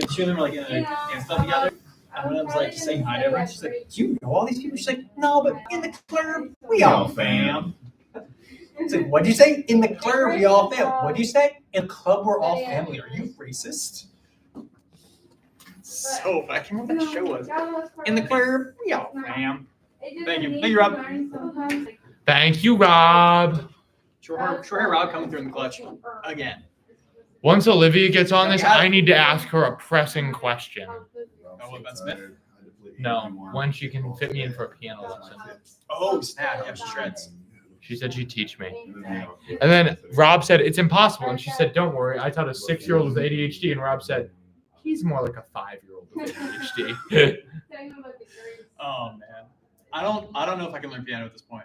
the two of them were like in a dance club together. And one of them was like just saying hi to everyone. She's like, "Do you know all these people?" She's like, "No, but in the club, we all fam." It's like, "What'd you say? In the club, we all fam." "What'd you say? In the club, we're all family." Are you racist? So I can't remember what that show was. In the club, we all fam. Thank you, Rob. Thank you, Rob. Short hair Rob coming through in the clutch again. Once Olivia gets on this, I need to ask her a pressing question. Oh, what about Smith? No, when she can fit me in for a piano lesson. Oh, snap. Yeah, she shreds. She said she'd teach me. And then Rob said, it's impossible. And she said, don't worry. I taught a 6-year-old with ADHD. And Rob said, he's more like a 5-year-old with ADHD. Oh, man. I don't know if I can learn piano at this point.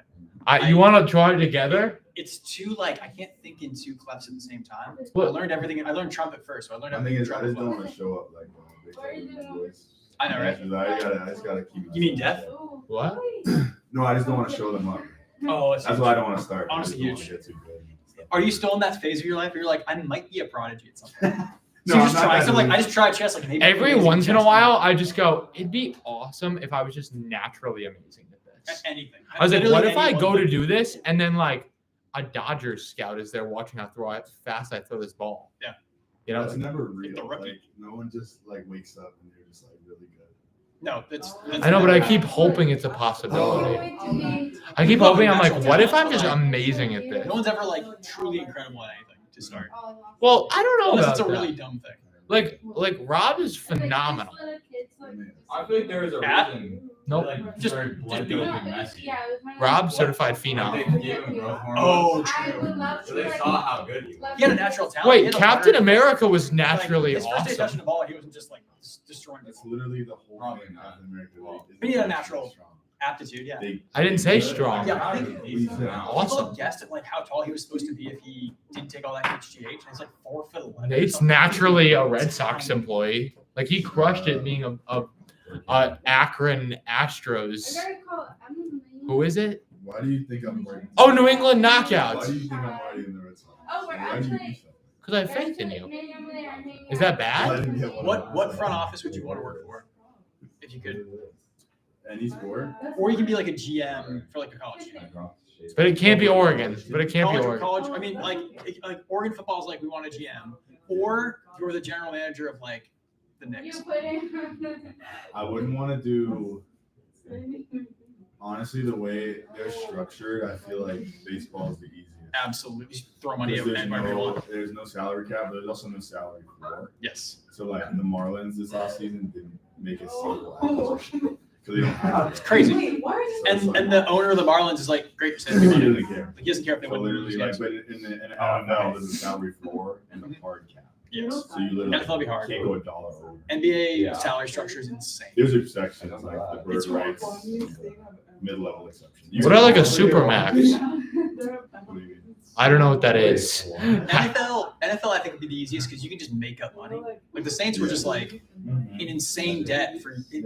You want to try it together? It's too, I can't think in two clefs at the same time. What? I learned everything. I learned trumpet first, so I learned everything. I just don't want to show up like voice. I know, right? I just gotta keep. You mean deaf? What? No, I just don't want to show them up. Oh, that's why I don't want to start. Honestly, huge. Are you still in that phase of your life where you're like, I might be a prodigy at something? No, so I just tried chess. Like maybe every once in a while, I just go, it'd be awesome if I was just naturally amazing at this. Anything. I was like, what if I go to do this and then a Dodgers scout is there watching how fast I throw this ball? Yeah. You know, it's never real. No one just wakes up and they're just really good. No, that's I know, but I keep hoping it's a possibility. I keep hoping I'm like, what if I'm just amazing at this? No one's ever truly incredible at anything to start. Well, I don't know. Unless it's a really dumb thing. Like Rob is phenomenal. I feel like there is a reason. Nope. Just being messy. Rob certified phenom. Oh, true. So they saw how good he was. He had a natural talent. Wait, Captain America was naturally his first day touching awesome. the ball, he wasn't just destroying. That's literally the whole thing. Captain America. But he had a natural aptitude, yeah. I didn't say strong. Yeah, I think Awesome. people guessed at how tall he was supposed to be if he d'dn't take all that HGH, and he's 4'11". Nate's naturally a Red Sox employee. He crushed it being a Akron Astros. Who is it? Why do you think I'm right? Oh, New England Knockouts. Why do you think I'm right in the Red Sox? Why do you do so? Because I have faith in you. Is that bad? What front office would you want to work for if you could? Any sport? Or you can be a GM for a college team. But it can't be Oregon. College. I mean, Oregon football is we want a GM, or you're the general manager of the Knicks. I wouldn't want to do. Honestly, the way they're structured, I feel like baseball is the easiest. Absolutely, just throw money at anybody you want. There's no salary cap, but there's also no salary floor. Yes. So the Marlins this offseason didn't make a single acquisition. So they don't have it's crazy. And the owner of the Marlins is great for saving money. He doesn't care. He doesn't care if they win. Literally, but in the NFL, there's a salary floor and a hard cap. Yes. So you literally NFL be hard. can't go $1 over. NBA salary structure is insane. There's exceptions like the bird rights, mid-level exceptions. What a Supermax? I don't know what that is. NFL, I think would be the easiest because you can just make up money. The Saints were just in insane debt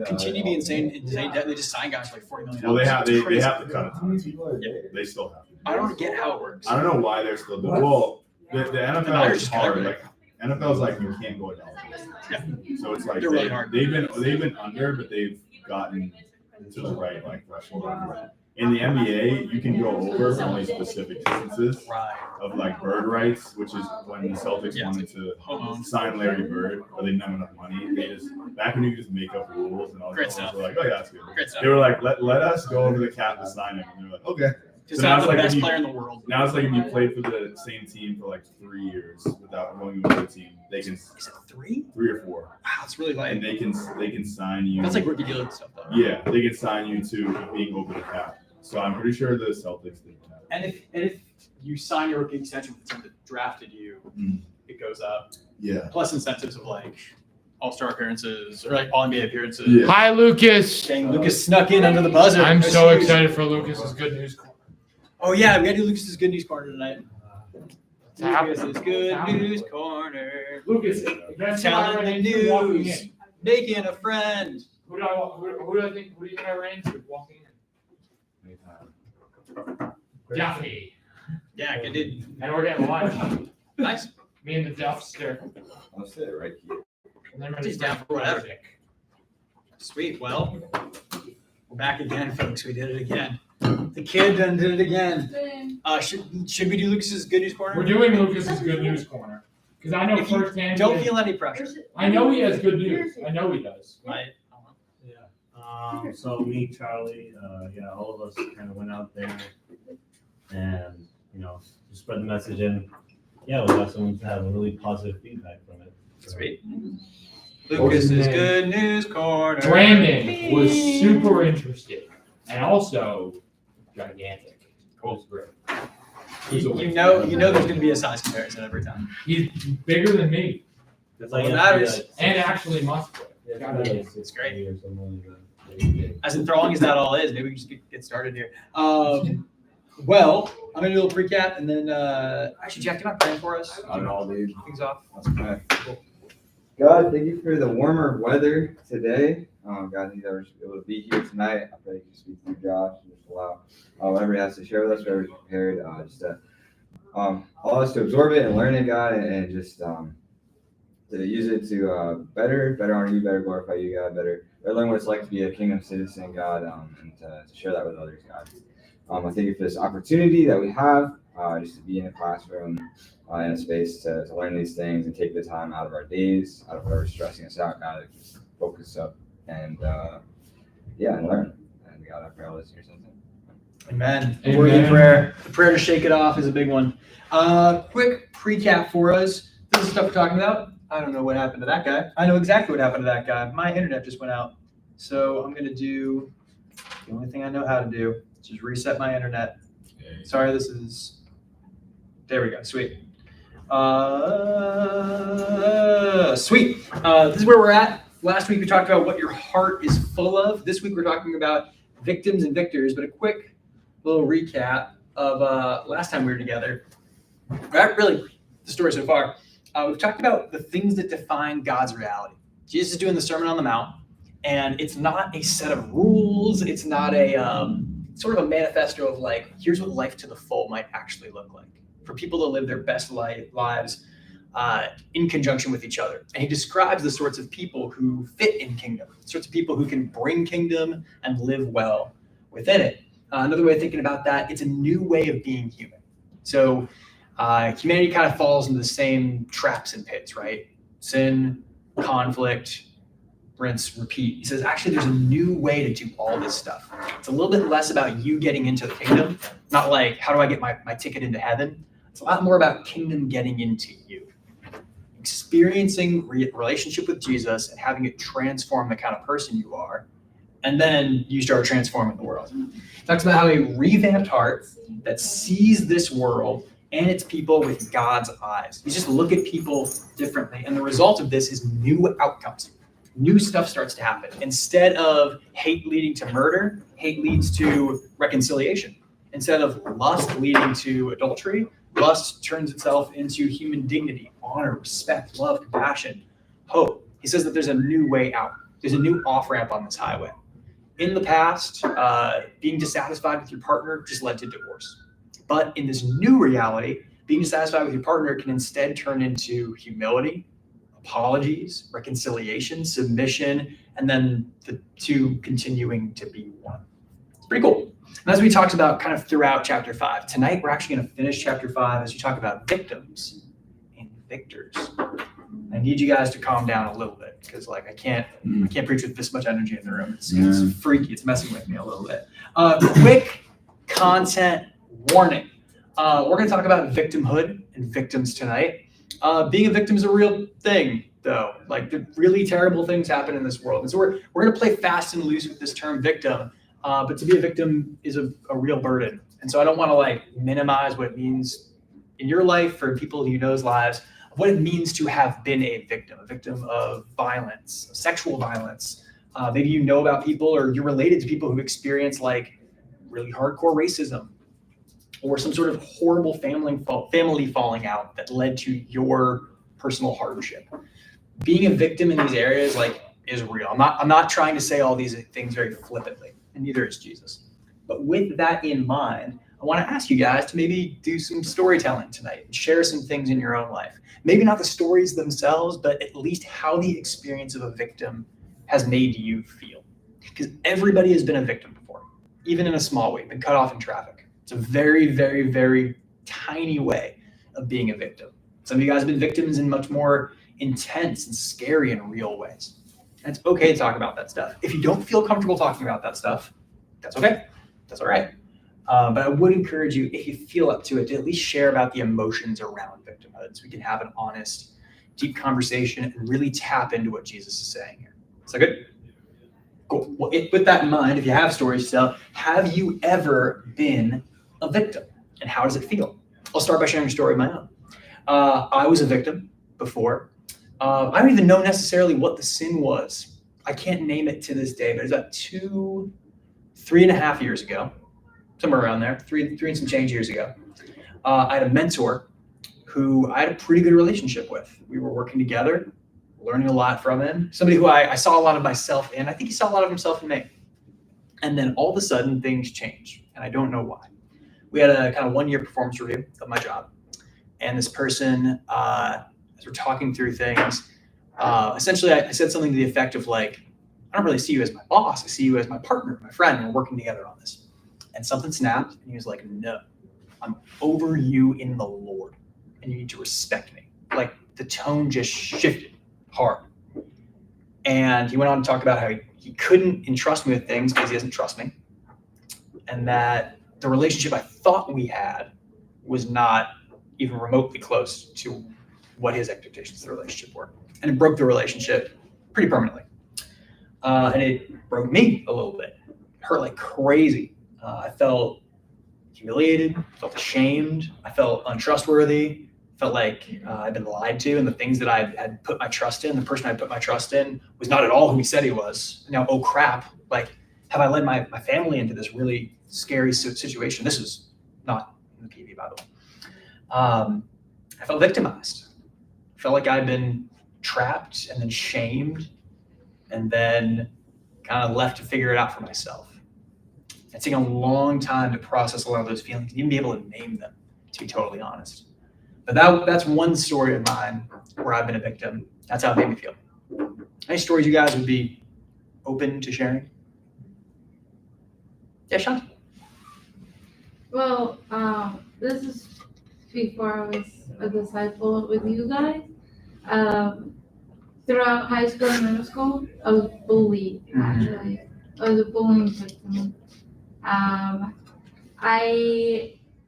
continue to be insane debt. They just signed guys for $40 million. Well, they have to cut a ton of people. Yeah. They still have to. I don't get how it works. I don't know why they're still doing. Well, the NFL is hard. NFL's you can't go $1. Yeah. So it's they're really hard. They've been under, but they've gotten to the right threshold. In the NBA, you can go over only specific instances of bird rights, which is when the Celtics wanted to sign Larry Bird, but they didn't have enough money. They just back when you could just make up rules and all the owners were like, oh yeah, that's good. They were like, let us go over the cap to sign him, and they're like, okay. So now it's the best player in the world. Now it's if you played for the same team for 3 years without going to a team, they can. Is it 3? 3 or 4. Wow, it's really light. And they can sign you. That's rookie deal and stuff, though. Yeah, they can sign you to being over the cap. So I'm pretty sure the Celtics did that. And if you sign your rookie extension with the team that drafted you, it goes up. Yeah. Plus incentives of all-star appearances or all NBA appearances. Yeah. Hi, Lucas. Dang, Lucas snuck in under the buzzer. I'm so excited for Lucas's good news corner. Oh yeah, we got to do Lucas's good news corner tonight. Lucas's good news corner. Lucas, telling the news, making a friend. Who do you think I ran into walking in? Duffy. Yeah, good dude. And we're getting lunch. Nice. Me and the Duffster. I'll sit right here. And then Just down for whatever. Sweet. Well, we're back again, folks. We did it again. The kid done did it again. Should we do Lucas's good news corner? We're doing Lucas's good news corner because I know If you firsthand. Don't feel any pressure. I know he has good news. I know he does. Right. Yeah. So me, Charlie, all of us kind of went out there and, just spread the message, and we got someone to have a really positive feedback from it. Sweet. Lucas's good news corner. Brandon was super interested and also gigantic. Cool. Great. You know there's going to be a size comparison every time. He's bigger than me It's Well, that is- and actually muscular. It's great. As enthralling as that all is, maybe we can just get started here. Well, I'm going to do a little recap, and then actually, Jack, do you mind praying for us? Not at all, dude. Things off. Okay. God, thank you for the warmer weather today. God, thank you that we're able to be here tonight. I pray you speak through Josh and just allow whatever he has to share with us, whatever he's prepared, just to allow us to absorb it and learn it, God, and just to use it to better honor you, better glorify you, God, better learn what it's like to be a kingdom citizen, God, and to share that with others, God. I thank you for this opportunity that we have just to be in a classroom, in a space to learn these things and take the time out of our days, out of whatever's stressing us out, God, to just focus up and and learn. And God, I pray all this in your son's name. Amen. Amen. Worthy prayer. The prayer to shake it off is a big one. Quick recap for us. This is stuff we're talking about. I don't know what happened to that guy. I know exactly what happened to that guy. My internet just went out. So I'm going to do the only thing I know how to do, which is reset my internet. Sorry, this is... There we go. Sweet. Sweet. This is where we're at. Last week we talked about what your heart is full of. This week we're talking about victims and victors, but a quick little recap of last time we were together. Not really the story so far. We've talked about the things that define God's reality. Jesus is doing the Sermon on the Mount, and it's not a set of rules. It's not a sort of a manifesto of like, here's what life to the full might actually look like for people to live their best lives in conjunction with each other. And he describes the sorts of people who fit in kingdom, the sorts of people who can bring kingdom and live well within it. Another way of thinking about that, it's a new way of being human. So humanity kind of falls into the same traps and pits, right? Sin, conflict, rinse, repeat. He says, actually, there's a new way to do all this stuff. It's a little bit less about you getting into the kingdom, not like, how do I get my ticket into heaven? It's a lot more about kingdom getting into you. Experiencing relationship with Jesus and having it transform the kind of person you are. And then you start transforming the world. He talks about how a revamped heart that sees this world and its people with God's eyes. You just look at people differently. And the result of this is new outcomes. New stuff starts to happen. Instead of hate leading to murder, hate leads to reconciliation. Instead of lust leading to adultery, lust turns itself into human dignity, honor, respect, love, compassion, hope. He says that there's a new way out. There's a new off-ramp on this highway. In the past, being dissatisfied with your partner just led to divorce. But in this new reality, being dissatisfied with your partner can instead turn into humility, apologies, reconciliation, submission, and then the two continuing to be one. It's pretty cool. And as we talked about kind of throughout chapter 5, tonight we're actually going to finish chapter 5 as we talk about victims and victors. I need you guys to calm down a little bit because I can't preach with this much energy in the room. It's freaky. It's messing with me a little bit. Quick content warning. We're going to talk about victimhood and victims tonight. Being a victim is a real thing, though. The really terrible things happen in this world. And so we're going to play fast and loose with this term victim. But to be a victim is a real burden. And so I don't want to minimize what it means in your life for people you know's lives, what it means to have been a victim of violence, sexual violence. Maybe you know about people or you're related to people who experience really hardcore racism or some sort of horrible family falling out that led to your personal hardship. Being a victim in these areas is real. I'm not trying to say all these things very flippantly, and neither is Jesus. But with that in mind, I want to ask you guys to maybe do some storytelling tonight and share some things in your own life. Maybe not the stories themselves, but at least how the experience of a victim has made you feel. Because everybody has been a victim before, even in a small way, been cut off in traffic. It's a very, very, very tiny way of being a victim. Some of you guys have been victims in much more intense and scary and real ways. And it's okay to talk about that stuff. If you don't feel comfortable talking about that stuff, that's okay. That's all right. But I would encourage you, if you feel up to it, to at least share about the emotions around victimhood so we can have an honest, deep conversation and really tap into what Jesus is saying here. Is that good? Cool. Well, with that in mind, if you have stories to tell, have you ever been a victim? And how does it feel? I'll start by sharing a story of my own. I was a victim before. I don't even know necessarily what the sin was. I can't name it to this day, but it was about 3.5 years ago, somewhere around there, three and some change years ago. I had a mentor who I had a pretty good relationship with. We were working together, learning a lot from him. Somebody who I saw a lot of myself in. I think he saw a lot of himself in me. And then all of a sudden, things changed, and I don't know why. We had a kind of 1-year performance review of my job, and this person, as we're talking through things, essentially I said something to the effect of like, I don't really see you as my boss. I see you as my partner, my friend. We're working together on this. And something snapped, and he was like, no, I'm over you in the Lord, and you need to respect me. Like the tone just shifted hard. And he went on to talk about how he couldn't entrust me with things because he doesn't trust me. And that the relationship I thought we had was not even remotely close to what his expectations of the relationship were. And it broke the relationship pretty permanently. And it broke me a little bit. It hurt like crazy. I felt humiliated, felt ashamed, I felt untrustworthy, felt like I'd been lied to, and the things that I had put my trust in, the person I put my trust in was not at all who he said he was. Now, oh crap, like, have I led my family into this really scary situation? This is not in the PV, by the way. I felt victimized. I felt like I'd been trapped and then shamed and then kind of left to figure it out for myself. It's taken a long time to process a lot of those feelings and even be able to name them, to be totally honest. But that's one story of mine where I've been a victim. That's how it made me feel. Any stories you guys would be open to sharing? Yeah, Sean? Well, this is before I was a disciple with you guys. Throughout high school and middle school, I was bullied, actually. I was a bullying victim. I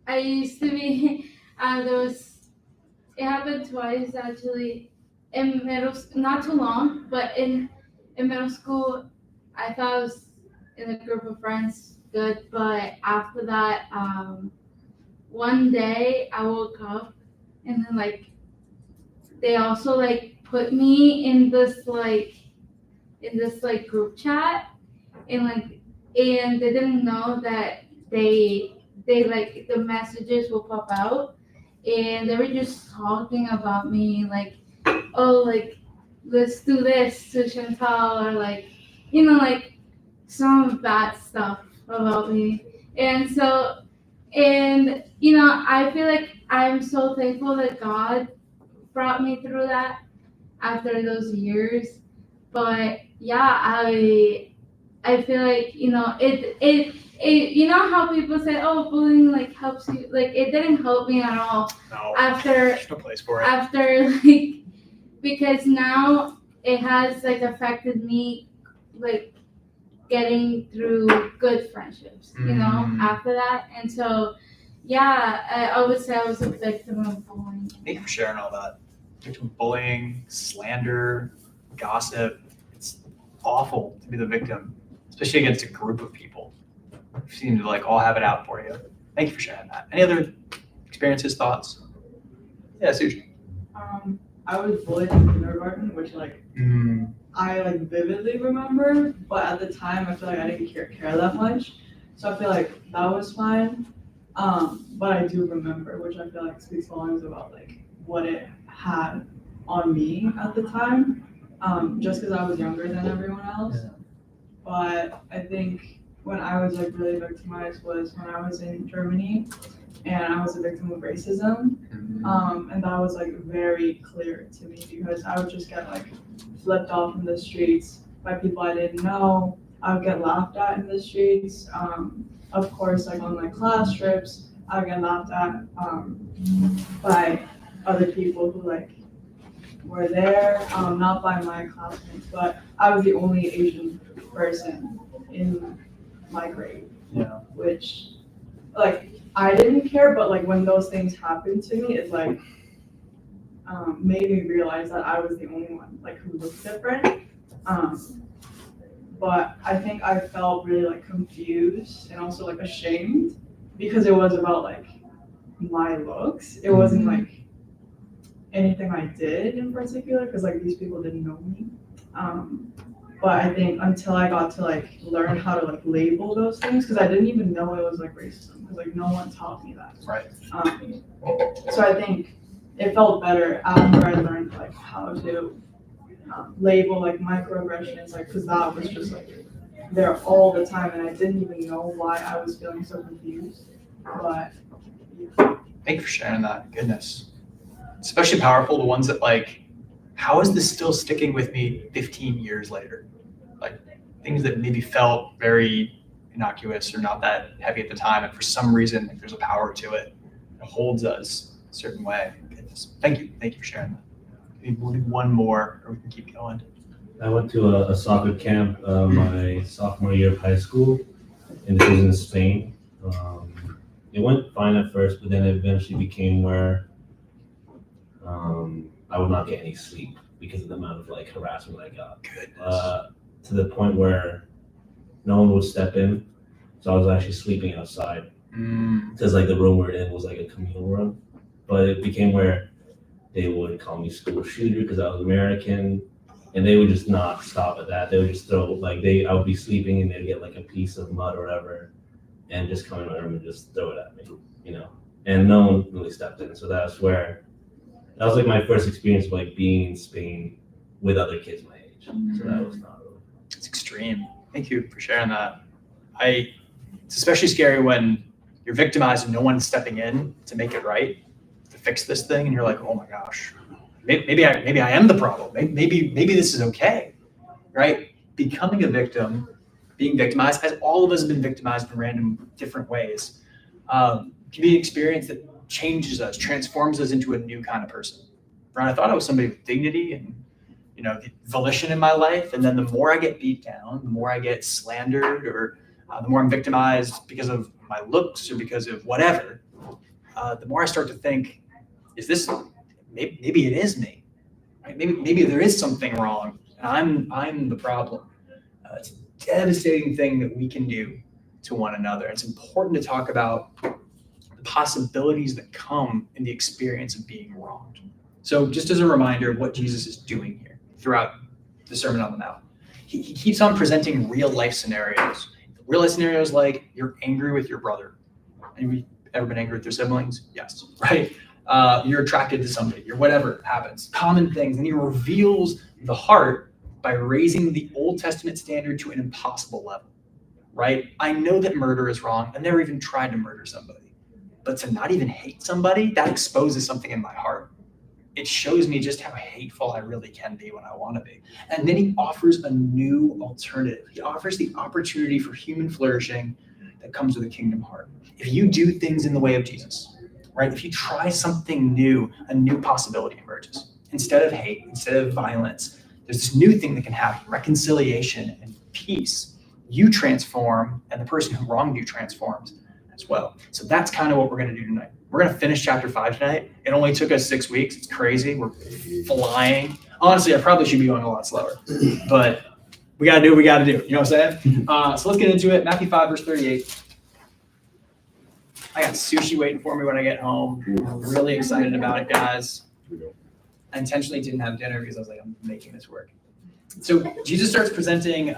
used to be, it happened twice actually in not too long, but in middle school, I thought I was in a group of friends good, but after that, one day I woke up and then like, they also like put me in this group chat and they didn't know that they like the messages will pop out and they were just talking about me like, oh, like let's do this to Chantal or like, like some bad stuff about me. And so, I feel like I'm so thankful that God brought me through that after those years. But yeah, I feel like, it you know how people say, oh, bullying like helps you, like it didn't help me at all. No, after there's no place for it. After like, because now it has like affected me like getting through good friendships, after that. And so yeah, I would say I was a victim of bullying. Thank you for sharing all that. Victim of bullying, slander, gossip. It's awful to be the victim, especially against a group of people who seem to like all have it out for you. Thank you for sharing that. Any other experiences, thoughts? Yeah, Suji. I was bullied in kindergarten, which I like vividly remember, but at the time I feel like I didn't care that much. So I feel like that was fine. But I do remember, which I feel like speaks volumes about like what it had on me at the time. Just because I was younger than everyone else. Yeah. But I think when I was like really victimized was when I was in Germany and I was a victim of racism. And that was like very clear to me because I would just get like flipped off in the streets by people I didn't know. I would get laughed at in the streets. Of course, like on my class trips, I would get laughed at by other people who like were there, not by my classmates, but I was the only Asian person in my grade. Yeah. Which, like, I didn't care, but like when those things happened to me, it like made me realize that I was the only one like who looked different. But I think I felt really like confused and also like ashamed because it was about like my looks. It wasn't like anything I did in particular because like these people didn't know me. But I think until I got to like learn how to like label those things, because I didn't even know it was like racism, because like no one taught me that. Right. So I think it felt better after I learned like how to label like microaggressions, like because that was just like there all the time, and I didn't even know why I was feeling so confused. But Thank you for sharing that. Goodness. Especially powerful, the ones that like, how is this still sticking with me 15 years later? Like things that maybe felt very innocuous or not that heavy at the time, and for some reason, like, there's a power to it. It holds us a certain way. Goodness. Thank you for sharing that. Maybe we'll do one more, or we can keep going. I went to a soccer camp my sophomore year of high school, and this was in Spain. It went fine at first, but then it eventually became where I would not get any sleep because of the amount of like harassment I got. Goodness. To the point where no one would step in, so I was actually sleeping outside because like the room we're in was like a communal room. But it became where they would call me school shooter because I was American, and they would just not stop at that. They would just throw like I would be sleeping and they'd get like a piece of mud or whatever, and just come in my room and just throw it at me, you know. And no one really stepped in, so that was like my first experience of like being in Spain with other kids my age. So that was not really. It's extreme. Thank you for sharing that. It's especially scary when you're victimized and no one's stepping in to make it right, to fix this thing, and you're like, oh my gosh, maybe I am the problem. Maybe this is okay, right? Becoming a victim, being victimized, as all of us have been victimized in random different ways, can be an experience that changes us, transforms us into a new kind of person. Right? I thought I was somebody with dignity and the volition in my life, and then the more I get beat down, the more I get slandered, or the more I'm victimized because of my looks or because of whatever, the more I start to think, is this maybe it is me, right? Maybe there is something wrong, and I'm the problem. It's a devastating thing that we can do to one another. It's important to talk about the possibilities that come in the experience of being wronged. So just as a reminder of what Jesus is doing here throughout the Sermon on the Mount, he keeps on presenting real life scenarios. Real life scenarios like you're angry with your brother. Anybody ever been angry with their siblings? Yes, right? You're attracted to somebody or whatever happens. Common things. And he reveals the heart by raising the Old Testament standard to an impossible level, right? I know that murder is wrong. I've never even tried to murder somebody. But to not even hate somebody, that exposes something in my heart. It shows me just how hateful I really can be when I want to be. And then he offers a new alternative. He offers the opportunity for human flourishing that comes with a kingdom heart. If you do things in the way of Jesus, right? If you try something new, a new possibility emerges. Instead of hate, instead of violence, there's this new thing that can happen, reconciliation and peace. You transform, and the person who wronged you transforms as well. So that's kind of what we're going to do tonight. We're going to finish chapter 5 tonight. It only took us 6 weeks. It's crazy. We're flying. Honestly, I probably should be going a lot slower, but we got to do what we got to do. You know what I'm saying? So let's get into it. Matthew 5, verse 38. I got sushi waiting for me when I get home. I'm really excited about it, guys. I intentionally didn't have dinner because I was like, I'm making this work. So Jesus starts presenting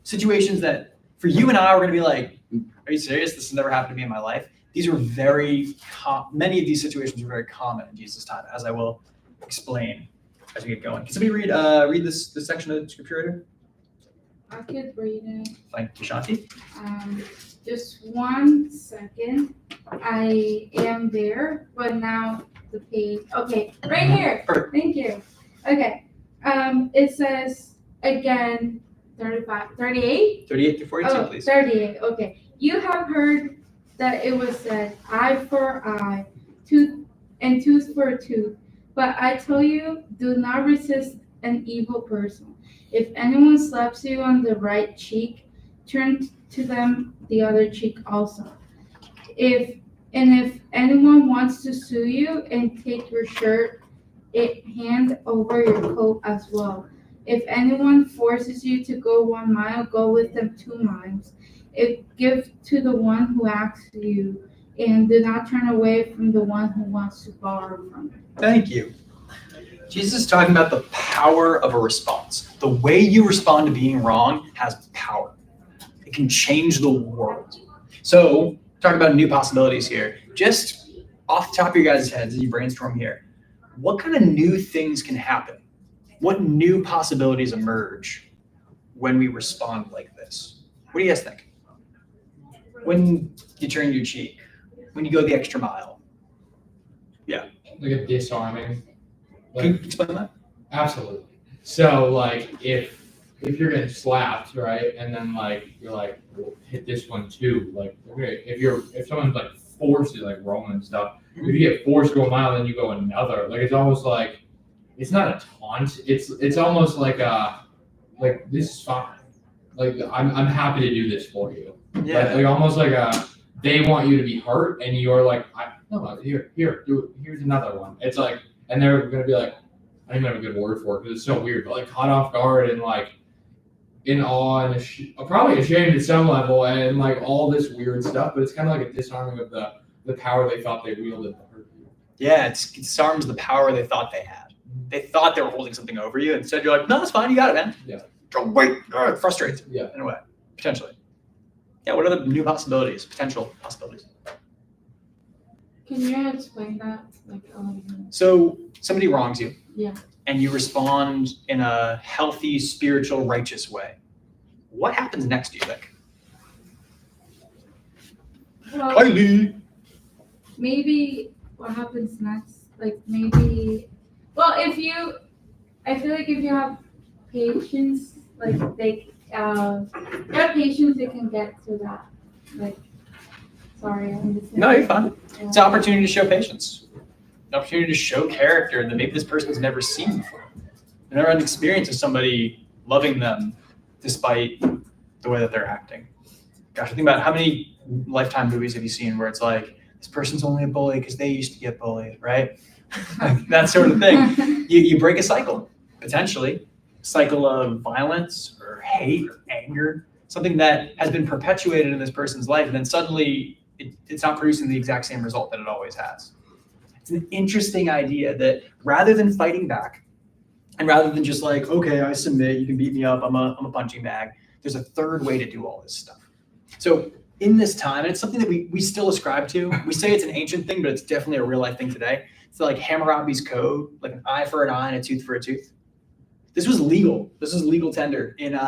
situations that for you and I, we're going to be like, are you serious? This has never happened to me in my life. These are many of these situations are very common in Jesus' time, as I will explain as we get going. Can somebody read this section of scripture right here? I could read it. Thank you, Shanti. Just 1 second. I am there, but now the page. Okay, right here. Perfect. Thank you. Okay. It says again 35, 38? 38 through 42, Oh, please. 38. Okay. You have heard that it was said, eye for eye, tooth and tooth for a tooth. But I tell you, do not resist an evil person. If anyone slaps you on the right cheek, turn to them the other cheek also. If anyone wants to sue you and take your shirt, hand over your coat as well. If anyone forces you to go 1 mile, go with them 2 miles. Give to the one who asks you, and do not turn away from the one who wants to borrow from you. Thank you. Jesus is talking about the power of a response. The way you respond to being wrong has power. It can change the world. So, talking about new possibilities here. Just off the top of your guys' heads as you brainstorm here, what kind of new things can happen? What new possibilities emerge when we respond like this? What do you guys think? When you turn your cheek, when you go the extra mile. Like a disarming. Can you explain that? Absolutely. So like if you're getting slapped, right, and then like you're like, well, hit this one too. Like okay, if someone's like forced to like Roman stuff, if you get forced to go a mile, then you go another. Like it's almost like it's not a taunt. It's almost like this is fine. Like I'm happy to do this for you. Yeah. Like almost like they want you to be hurt, and you're like, no, here, do it. Here's another one. It's like, and they're gonna be like, I don't even have a good word for it because it's so weird, but like caught off guard and like in awe and probably ashamed at some level and like all this weird stuff. But it's kind of like a disarming of the power they thought they wielded to hurt you. Yeah, it disarms the power they thought they had. They thought they were holding something over you. Instead, you're like, no, it's fine. You got it, man. Yeah. Wait, it frustrates you Yeah. in a way, potentially. Yeah, what are the new possibilities, potential possibilities? Can you explain that? So somebody wrongs you. Yeah. And you respond in a healthy, spiritual, righteous way. What happens next, do you think? Well, Kylie! maybe what happens next? Like maybe, well, I feel like if you have patience, like they have patience, they can get to that. Like, sorry, I'm just. No, you're fine. Yeah. It's an opportunity to show patience. An opportunity to show character that maybe this person's never seen before. They never had an experience of somebody loving them despite the way that they're acting. Gosh, think about how many Lifetime movies have you seen where it's like, this person's only a bully because they used to get bullied, right? Like that sort of thing. You break a cycle, potentially. Cycle of violence or hate or anger, something that has been perpetuated in this person's life, and then suddenly it's not producing the exact same result that it always has. It's an interesting idea that rather than fighting back, and rather than just like, okay, I submit, you can beat me up, I'm a punching bag, there's a third way to do all this stuff. So in this time, and it's something that we still ascribe to, we say it's an ancient thing, but it's definitely a real life thing today. It's like Hammurabi's code, like an eye for an eye and a tooth for a tooth. This was legal. This was legal tender in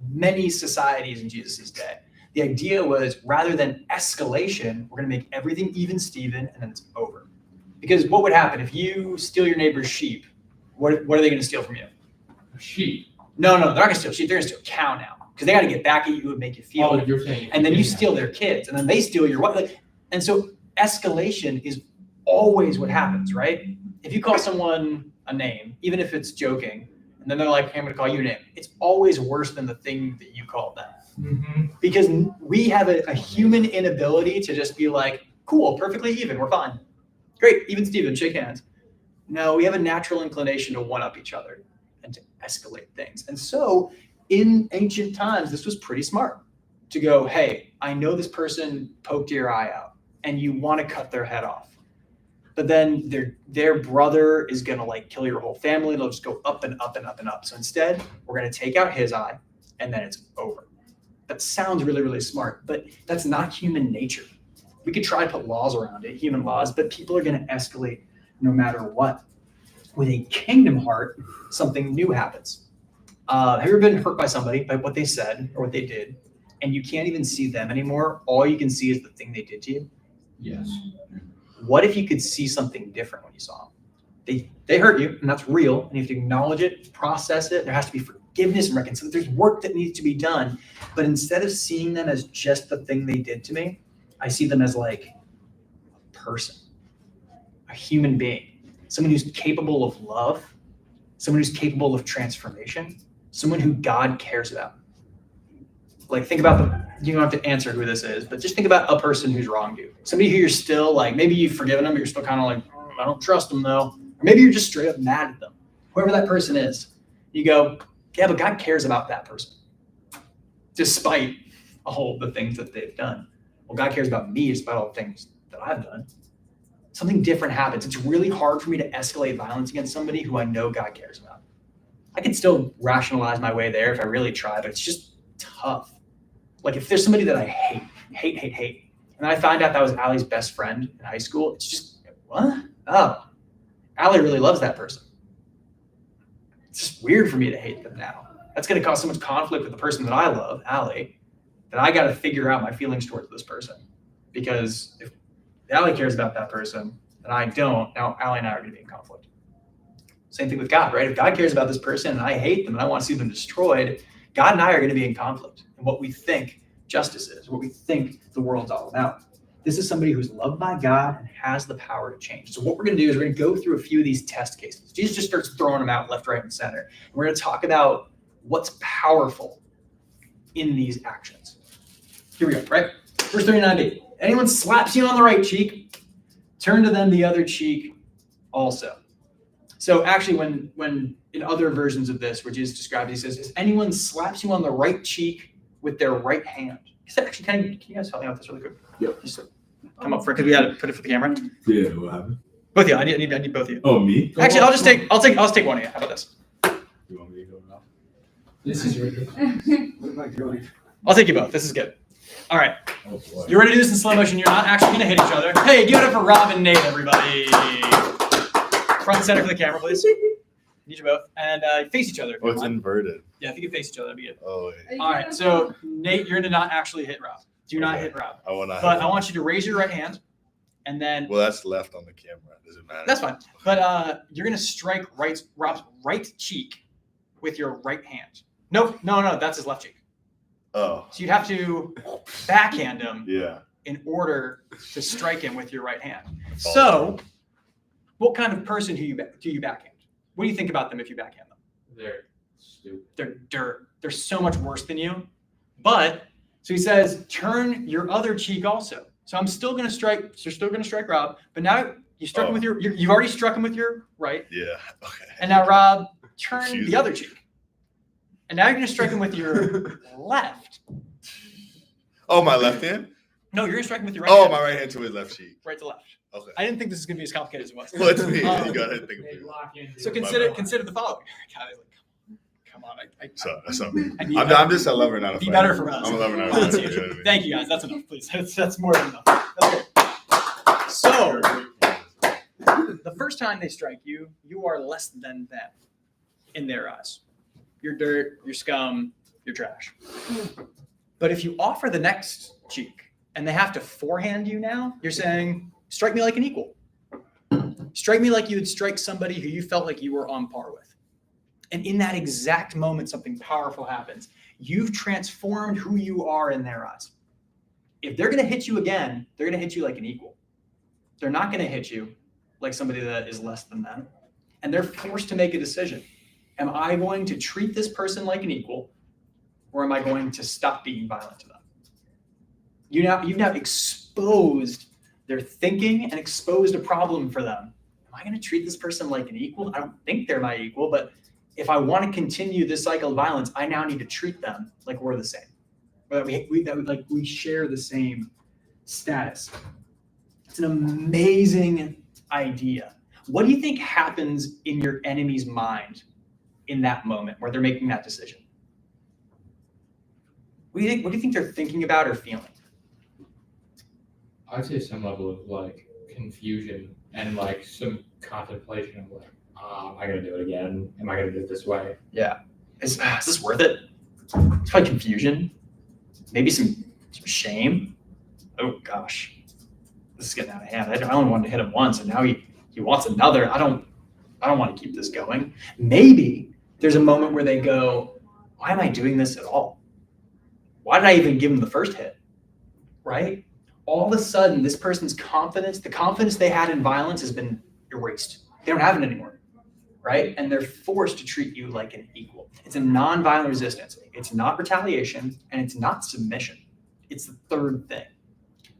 many societies in Jesus' day. The idea was rather than escalation, we're going to make everything even Steven, and then it's over. Because what would happen if you steal your neighbor's sheep? What are they going to steal from you? A sheep. No, they're not going to steal sheep. They're going to steal a cow now because they got to get back at you and make you feel. Oh, you're saying. And then you steal their kids, and then they steal your wife. Like, and so escalation is always what happens, right? If you call someone a name, even if it's joking, and then they're like, hey, I'm going to call you a name, it's always worse than the thing that you called them. Mm-hmm. Because we have a human inability to just be like, cool, perfectly even, we're fine. Great, even Steven, shake hands. No, we have a natural inclination to one-up each other and to escalate things. And so in ancient times, this was pretty smart to go, hey, I know this person poked your eye out and you want to cut their head off. But then their brother is going to like kill your whole family. It'll just go up and up and up and up. So instead, we're going to take out his eye and then it's over. That sounds really, really smart, but that's not human nature. We could try to put laws around it, human laws, but people are going to escalate no matter what. With a kingdom heart, something new happens. Have you ever been hurt by somebody, by what they said or what they did, and you can't even see them anymore? All you can see is the thing they did to you. Yes. What if you could see something different when you saw them? They hurt you, and that's real, and you have to acknowledge it, process it. There has to be forgiveness and reconciliation. There's work that needs to be done. But instead of seeing them as just the thing they did to me, I see them as like a person, a human being, someone who's capable of love, someone who's capable of transformation, someone who God cares about. Like, think about you don't have to answer who this is, but just think about a person who's wronged you. Somebody who you're still like, maybe you've forgiven them, but you're still kind of like, I don't trust them though. Or maybe you're just straight up mad at them. Whoever that person is, you go, yeah, but God cares about that person, despite all the things that they've done. Well, God cares about me despite all the things that I've done. Something different happens. It's really hard for me to escalate violence against somebody who I know God cares about. I can still rationalize my way there if I really try, but it's just tough. Like if there's somebody that I hate, and I find out that was Allie's best friend in high school, it's just, what? Oh, Allie really loves that person. It's just weird for me to hate them now. That's going to cause so much conflict with the person that I love, Allie, that I got to figure out my feelings towards this person. Because if Allie cares about that person and I don't, now Allie and I are going to be in conflict. Same thing with God, right? If God cares about this person and I hate them and I want to see them destroyed, God and I are going to be in conflict in what we think justice is, what we think the world's all about. This is somebody who's loved by God and has the power to change. So what we're going to do is we're going to go through a few of these test cases. Jesus just starts throwing them out left, right, and center. And we're going to talk about what's powerful in these actions. Here we go, right? Verse 39b. Anyone slaps you on the right cheek, turn to them the other cheek also. So actually, when in other versions of this, where Jesus describes, he says, if anyone slaps you on the right cheek with their right hand. Actually, can you guys help me out with this really quick? Yep. Just come up for it because we had to put it for the camera. Yeah, what happened? Both of you. I need both of you. Oh, me? Actually, I'll just take one of you. How about this? You want me to go now? This is ridiculous. What am I doing? I'll take you both. This is good. All right. Oh, boy. You're ready to do this in slow motion. You're not actually going to hit each other. Hey, give it up for Rob and Nate, everybody. Front and center for the camera, please. Need you both. And face each other. Oh, it's inverted. Yeah, if you could face each other, that'd be good. Oh, wait. All right, so Nate, you're going to not actually hit Rob. Do not hit Rob. I want to. But I want you to raise your right hand, and then Well, that's left on the camera. Does it matter? that's fine. But you're going to strike Rob's right cheek with your right hand. No, that's his left cheek. Oh, So you'd have to backhand him yeah. in order to strike him with your right hand. So, what kind of person do you backhand? What do you think about them if you backhand them? They're stupid. They're dirt. They're so much worse than you. But so he says, turn your other cheek also. So I'm still going to strike. So you're still going to strike Rob, but now you struck him with you've already struck him with your right. Yeah. Okay. And now Rob, turn Choose the it. other cheek. And now you're going to strike him with your left. Oh, my left hand? No, you're going to strike him with your right Oh, hand. my right hand to his left cheek. Right to left. Okay. I didn't think this was going to be as complicated as it was. Well, it's me. Um, You gotta think of They it. lock into So it. consider the following. God, come on. That's not me. I need I'm just a lover, not a Be fighter. better for us. I'm a lover, not a That's fighter. huge. You know what I mean? Thank you guys. That's enough, please. That's more than enough. That's good. So the first time they strike you, you are less than them in their eyes. You're dirt, you're scum, you're trash. But if you offer the next cheek and they have to forehand you now, you're saying, strike me like an equal. Strike me like you would strike somebody who you felt like you were on par with. And in that exact moment, something powerful happens. You've transformed who you are in their eyes. If they're going to hit you again, they're going to hit you like an equal. They're not going to hit you like somebody that is less than them. And they're forced to make a decision. Am I going to treat this person like an equal, or am I going to stop being violent to them? You've now exposed their thinking and exposed a problem for them. Am I going to treat this person like an equal? I don't think they're my equal, but if I want to continue this cycle of violence, I now need to treat them like we're the same. That we share the same status. It's an amazing idea. What do you think happens in your enemy's mind in that moment where they're making that decision? What do you think they're thinking about or feeling? I'd say some level of like confusion and like some contemplation of like, am I gonna do it again? Am I gonna do it this way? Yeah. is this worth it? It's probably confusion, maybe some shame. Oh gosh, this is getting out of hand. I only wanted to hit him once, and now he wants another. I don't want to keep this going. Maybe there's a moment where they go, why am I doing this at all? Why did I even give him the first hit? Right? All of a sudden, this person's confidence, the confidence they had in violence has been erased. They don't have it anymore, right? And they're forced to treat you like an equal. It's a nonviolent resistance. It's not retaliation, and it's not submission. It's the third thing.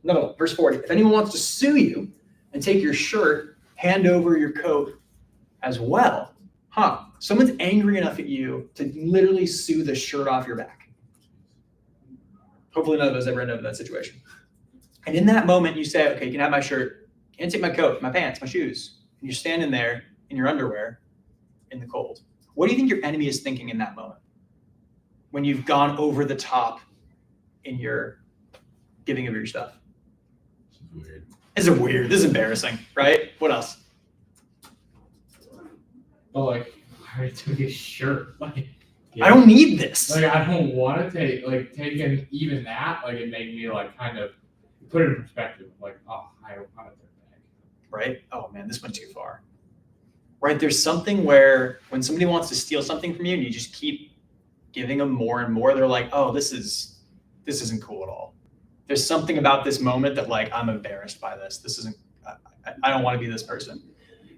No, verse 40. If anyone wants to sue you and take your shirt, hand over your coat as well. Someone's angry enough at you to literally sue the shirt off your back. Hopefully none of us ever end up in that situation. And in that moment, you say, okay, you can have my shirt. You can't take my coat, my pants, my shoes. And you're standing there in your underwear in the cold. What do you think your enemy is thinking in that moment? When you've gone over the top in your giving of your stuff? Weird. This is weird. This is embarrassing, right? What else? But like, I took his shirt. Like, I don't need this. Like, I don't want to taking even that. Like, it made me like kind of put it in perspective. Like, oh, I don't want to take that. Right? Oh man, this went too far. Right? There's something where when somebody wants to steal something from you and you just keep giving them more and more, they're like, oh, this isn't cool at all. There's something about this moment that like, I'm embarrassed by this. This isn't, I don't want to be this person.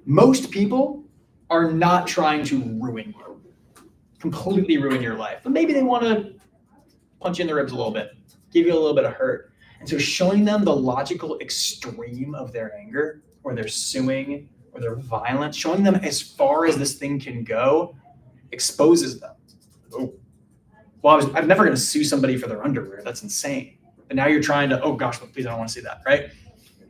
Most people are not trying to ruin you, completely ruin your life, but maybe they want to punch you in the ribs a little bit, give you a little bit of hurt. And so showing them the logical extreme of their anger or their suing or their violence, showing them as far as this thing can go, exposes them. Oh, well, I'm never going to sue somebody for their underwear. That's insane. But now you're trying to, oh gosh, please, I don't want to see that, right? It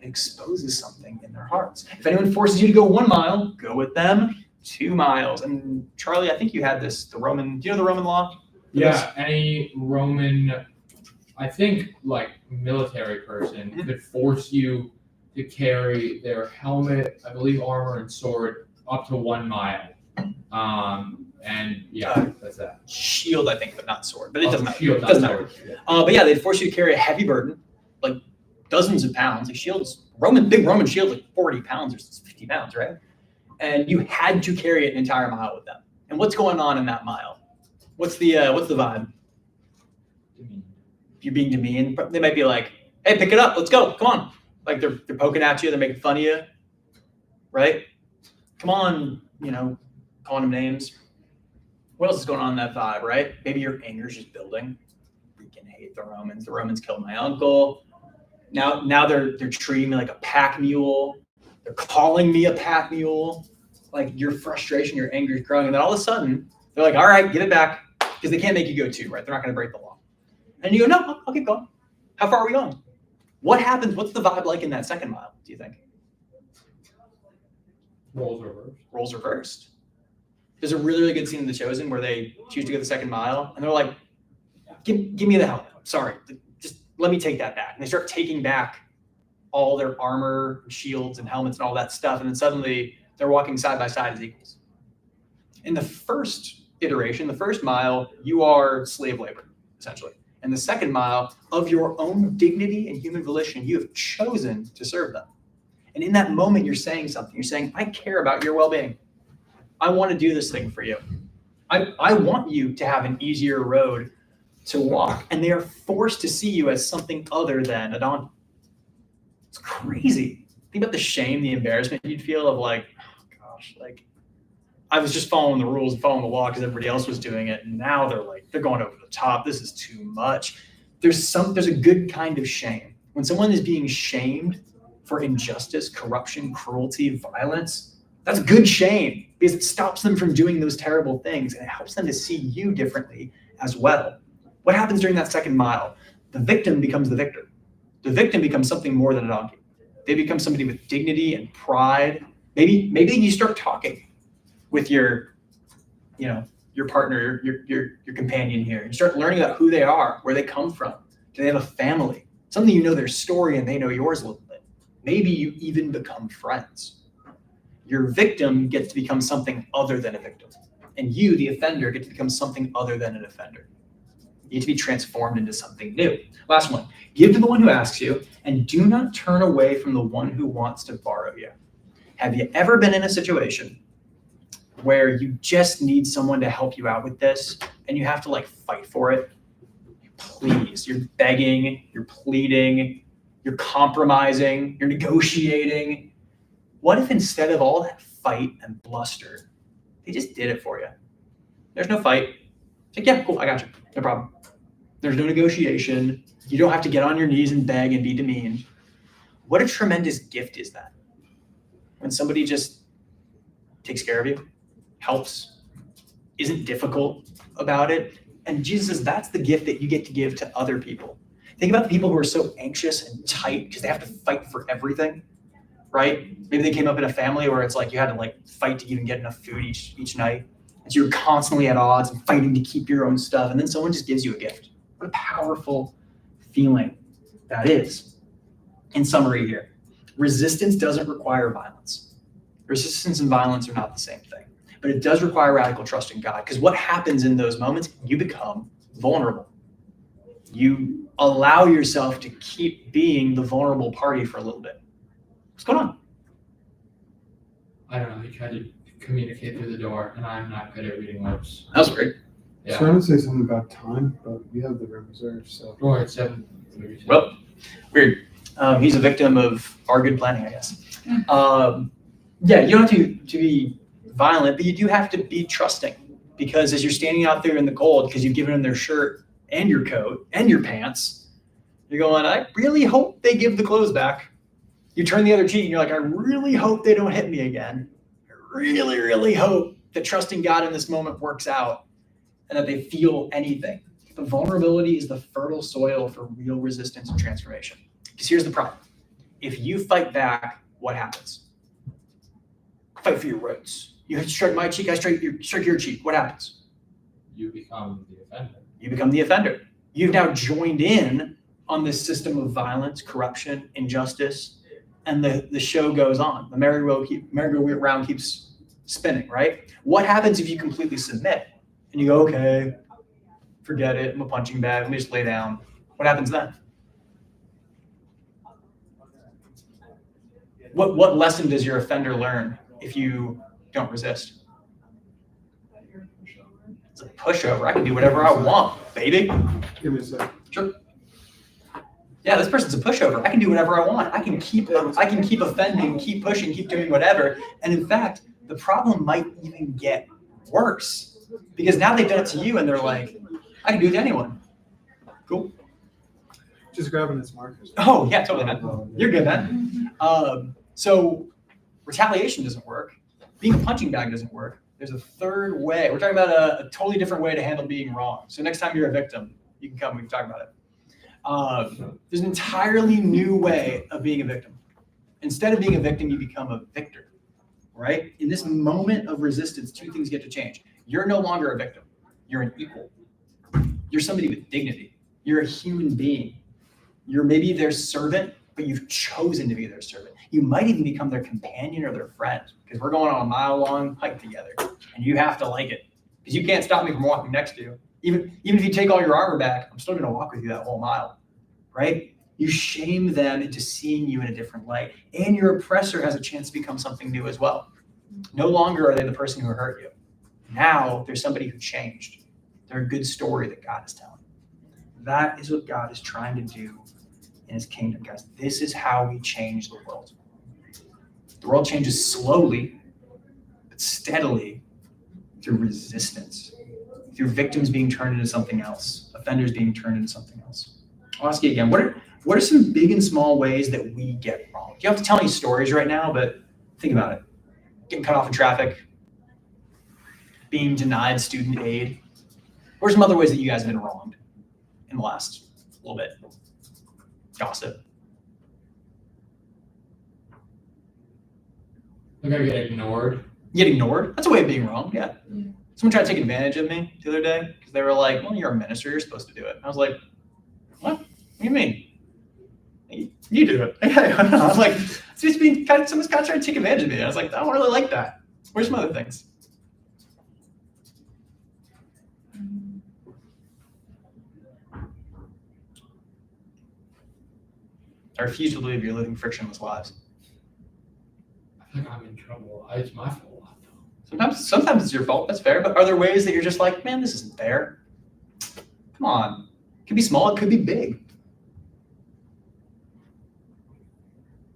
exposes something in their hearts. If anyone forces you to go 1 mile, go with them 2 miles. And Charlie, I think you had this, do you know the Roman law? Yeah, any Roman, I think like military person could force you to carry their helmet, I believe armor and sword up to 1 mile. And yeah, that's that. Shield, I think, but not sword. But it doesn't matter. Shield, It doesn't not matter. sword. But yeah, they'd force you to carry a heavy burden, like dozens of pounds. Like shields, big Roman shield, like 40 pounds or 50 pounds, right? And you had to carry an entire mile with them. And what's going on in that mile? What's the vibe? You're being demeaned. They might be like, hey, pick it up. Let's go. Come on. Like they're poking at you. They're making fun of you, right? Come on, calling them names. What else is going on in that vibe, right? Maybe your anger's just building. Freaking hate the Romans. The Romans killed my uncle. Now they're treating me like a pack mule. They're calling me a pack mule. Like your frustration, your anger is growing. And then all of a sudden, they're like, all right, give it back. Because they can't make you go 2, right? They're not going to break the law. And you go, no, I'll keep going. How far are we going? What happens? What's the vibe like in that second mile, do you think? Roles reversed. There's a really, really good scene in The Chosen where they choose to go the second mile. And they're like, give me the helmet. Sorry, just let me take that back. And they start taking back all their armor, shields, and helmets and all that stuff. And then suddenly they're walking side by side as equals. In the first iteration, the first mile, you are slave labor, essentially. And the second mile, of your own dignity and human volition, you have chosen to serve them. And in that moment, you're saying something. You're saying, I care about your well-being. I want to do this thing for you. I want you to have an easier road to walk. And they are forced to see you as something other than a donkey. It's crazy. Think about the shame, the embarrassment you'd feel of like, oh gosh, like I was just following the rules and following the law because everybody else was doing it. And now they're going over the top. This is too much. There's a good kind of shame. When someone is being shamed for injustice, corruption, cruelty, violence, that's good shame because it stops them from doing those terrible things and it helps them to see you differently as well. What happens during that second mile? The victim becomes the victor. The victim becomes something more than a donkey. They become somebody with dignity and pride. Maybe you start talking with your partner, your companion here. You start learning about who they are, where they come from. Do they have a family? Something you know their story and they know yours a little bit. Maybe you even become friends. Your victim gets to become something other than a victim. And you, the offender, get to become something other than an offender. You get to be transformed into something new. Last one, give to the one who asks you, and do not turn away from the one who wants to borrow you. Have you ever been in a situation where you just need someone to help you out with this, and you have to like fight for it? Please, you're begging, you're pleading, you're compromising, you're negotiating. What if instead of all that fight and bluster, they just did it for you? There's no fight. It's like, yeah, cool, I got you, no problem. There's no negotiation. You don't have to get on your knees and beg and be demeaned. What a tremendous gift is that? When somebody just takes care of you, helps, isn't difficult about it. And Jesus says that's the gift that you get to give to other people. Think about the people who are so anxious and tight because they have to fight for everything, right? Maybe they came up in a family where it's like you had to like fight to even get enough food each night. And so you're constantly at odds and fighting to keep your own stuff. And then someone just gives you a gift. What a powerful feeling that is. In summary here, resistance doesn't require violence. Resistance and violence are not the same thing. But it does require radical trust in God, because what happens in those moments, you become vulnerable. You allow yourself to keep being the vulnerable party for a little bit. What's going on? I don't know. He tried to communicate through the door, and I'm not good at reading lips. That was great. Yeah. So I would say something about time, but we have the room reserved, so. Or it's 7:30. Well, weird. He's a victim of our good planning, I guess. Yeah, you don't have to be violent, but you do have to be trusting, because as you're standing out there in the cold, because you've given them their shirt and your coat and your pants, you're going, I really hope they give the clothes back. You turn the other cheek and you're like, I really hope they don't hit me again. I really, really hope that trusting God in this moment works out and that they feel anything. The vulnerability is the fertile soil for real resistance and transformation. Because here's the problem. If you fight back, what happens? Fight for your rights. You strike my cheek, I strike your cheek. What happens? You become the offender. You become the offender. You've now joined in on this system of violence, corruption, injustice, and the show goes on. The merry-go-round keeps spinning, right? What happens if you completely submit and you go, okay, forget it, I'm a punching bag, let me just lay down. What happens then? What lesson does your offender learn if you don't resist? It's a pushover. I can do whatever I want, baby. Give me a sec. Sure. Yeah, this person's a pushover. I can do whatever I want. I can keep offending, keep pushing, keep doing whatever. And in fact, the problem might even get worse, because now they've done it to you and they're like, I can do it to anyone. Cool. Just grabbing his markers. Oh yeah, totally, man. You're good, man. So retaliation doesn't work. Being a punching bag doesn't work. There's a third way. We're talking about a totally different way to handle being wrong. So next time you're a victim, you can come, we can talk about it. There's an entirely new way of being a victim. Instead of being a victim, you become a victor, right? In this moment of resistance, two things get to change. You're no longer a victim. You're an equal. You're somebody with dignity. You're a human being. You're maybe their servant, but you've chosen to be their servant. You might even become their companion or their friend, because we're going on a mile-long hike together, and you have to like it, because you can't stop me from walking next to you. Even if you take all your armor back, I'm still going to walk with you that whole mile, right? You shame them into seeing you in a different light, and your oppressor has a chance to become something new as well. No longer are they the person who hurt you. Now there's somebody who changed. They're a good story that God is telling. That is what God is trying to do in his kingdom, guys. This is how we change the world. The world changes slowly, but steadily through resistance, through victims being turned into something else, offenders being turned into something else. I'll ask you again, what are some big and small ways that we get wrong? You don't have to tell any stories right now, but think about it. Getting cut off in traffic, being denied student aid. What are some other ways that you guys have been wronged in the last little bit? Gossip. Like I get ignored. Get ignored? That's a way of being wrong, yeah. Someone tried to take advantage of me the other day because they were like, well, you're a minister, you're supposed to do it. I was like, what? What do you mean? You do it. I was like, it's just someone's kind of trying to take advantage of me. I was like, I don't really like that. Where's some other things? I refuse to believe you're living frictionless lives. I feel like I'm in trouble. It's my fault a lot, though. Sometimes it's your fault. That's fair. But are there ways that you're just like, man, this isn't fair? Come on. It could be small. It could be big.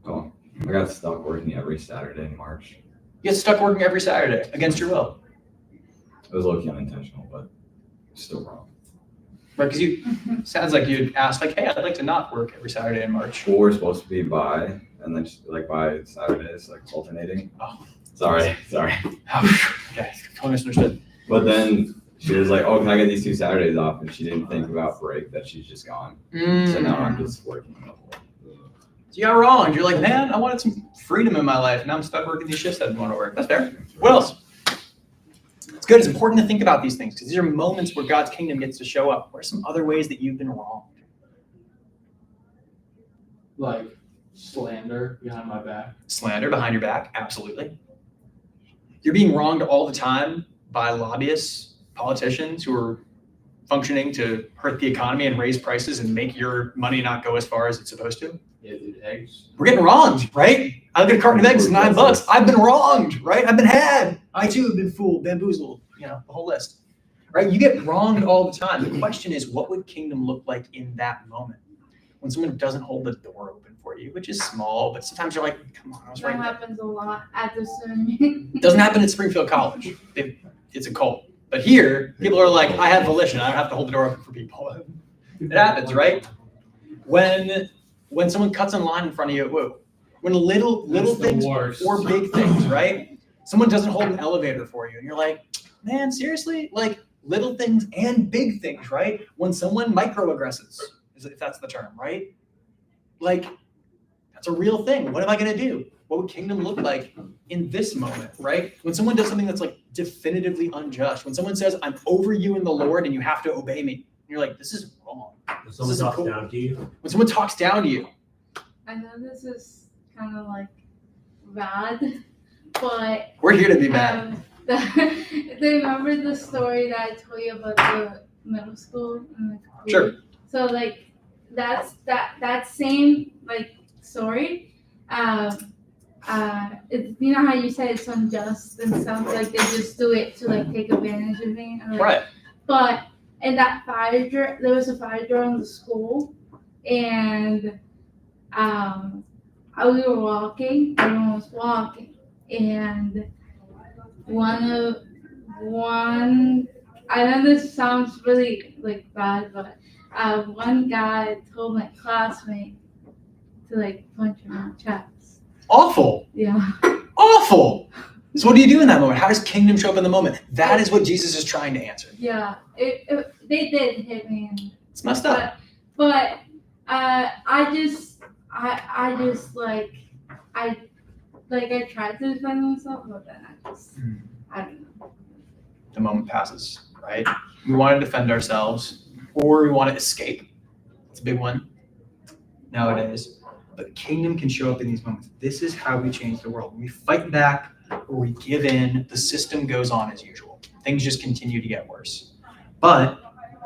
Oh, I got stuck working every Saturday in March. You get stuck working every Saturday against your will. It was low-key unintentional, but still wrong. Right? Because you sounds like you'd ask, like, hey, I'd like to not work every Saturday in March. Well, we're supposed to be by, and then just like by Saturdays, like alternating. Oh. Sorry. Okay, totally misunderstood. But then she was like, "Oh, can I get these 2 Saturdays off?" And she didn't think about break that she's just gone. So now I'm just working the whole. So you got wronged. You're like, man, I wanted some freedom in my life. Now I'm stuck working these shifts I didn't want to work. That's fair. What else? It's good. It's important to think about these things because these are moments where God's kingdom gets to show up. What are some other ways that you've been wronged? Like slander behind my back. Slander behind your back, absolutely. You're being wronged all the time by lobbyists, politicians who are functioning to hurt the economy and raise prices and make your money not go as far as it's supposed to. Yeah, dude, eggs. We're getting wronged, right? I get a carton of eggs for $9. I've been wronged, right? I've been had. I too have been fooled, bamboozled, the whole list, right? You get wronged all the time. The question is, what would kingdom look like in that moment? When someone doesn't hold the door open for you, which is small, but sometimes you're like, come on, I was That right there. happens a lot at the swim. It doesn't happen at Springfield College. It's a cult. But here, people are like, I have volition. I don't have to hold the door open for people. It happens, right? When someone cuts in line in front of you at Woo, when little things or big things, right? Someone doesn't hold an elevator for you, and you're like, man, seriously? Like little things and big things, right? When someone microaggresses, if that's the term, right? Like, that's a real thing. What am I going to do? What would kingdom look like in this moment, right? When someone does something that's like definitively unjust, when someone says, I'm over you in the Lord and you have to obey me, and you're like, this is wrong. When someone talks down to you. When someone talks down to you. I know this is kind of like bad, but We're here to be bad. Remember the story that I told you about the middle school? Sure. So like that same like story. You know how you said it's unjust and stuff, like they just do it to like take advantage of me. Like, Right. But in that fire drill, there was a fire drill in the school, and we were walking. Everyone was walking, and one. I know this sounds really like bad, but one guy told my classmate to like punch him in the chest. Awful. Yeah. Awful. So what do you do in that moment? How does kingdom show up in the moment? That is what Jesus is trying to answer. Yeah. They did hit me. It's messed up. But I tried to defend myself, but then I don't know. The moment passes, right? We want to defend ourselves or we want to escape. It's a big one nowadays. But kingdom can show up in these moments. This is how we change the world. When we fight back or we give in, the system goes on as usual. Things just continue to get worse. But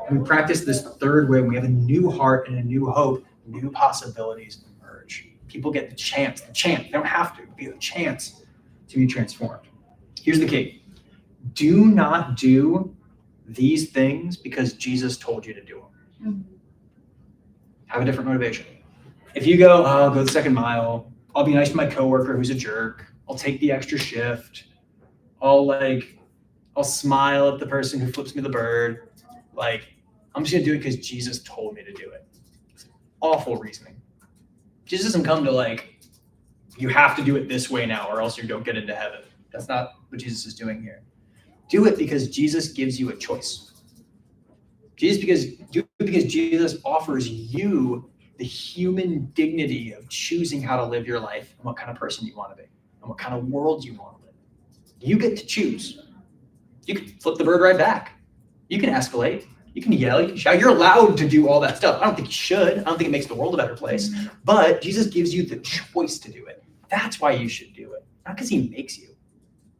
when we practice this third way, we have a new heart and a new hope, new possibilities emerge. People get the chance, they don't have to, be the chance to be transformed. Here's the key. Do not do these things because Jesus told you to do them. Mm-hmm. Have a different motivation. If you go, I'll go the second mile, I'll be nice to my coworker who's a jerk, I'll take the extra shift, I'll smile at the person who flips me the bird, I'm just gonna do it because Jesus told me to do it. It's awful reasoning. Jesus doesn't come to you have to do it this way now or else you don't get into heaven. That's not what Jesus is doing here. Do it because Jesus gives you a choice. Do it because Jesus offers you the human dignity of choosing how to live your life and what kind of person you want to be and what kind of world you want to live. You get to choose. You can flip the bird right back. You can escalate. You can yell. You can shout. You're allowed to do all that stuff. I don't think you should. I don't think it makes the world a better place. But Jesus gives you the choice to do it. That's why you should do it. Not because he makes you.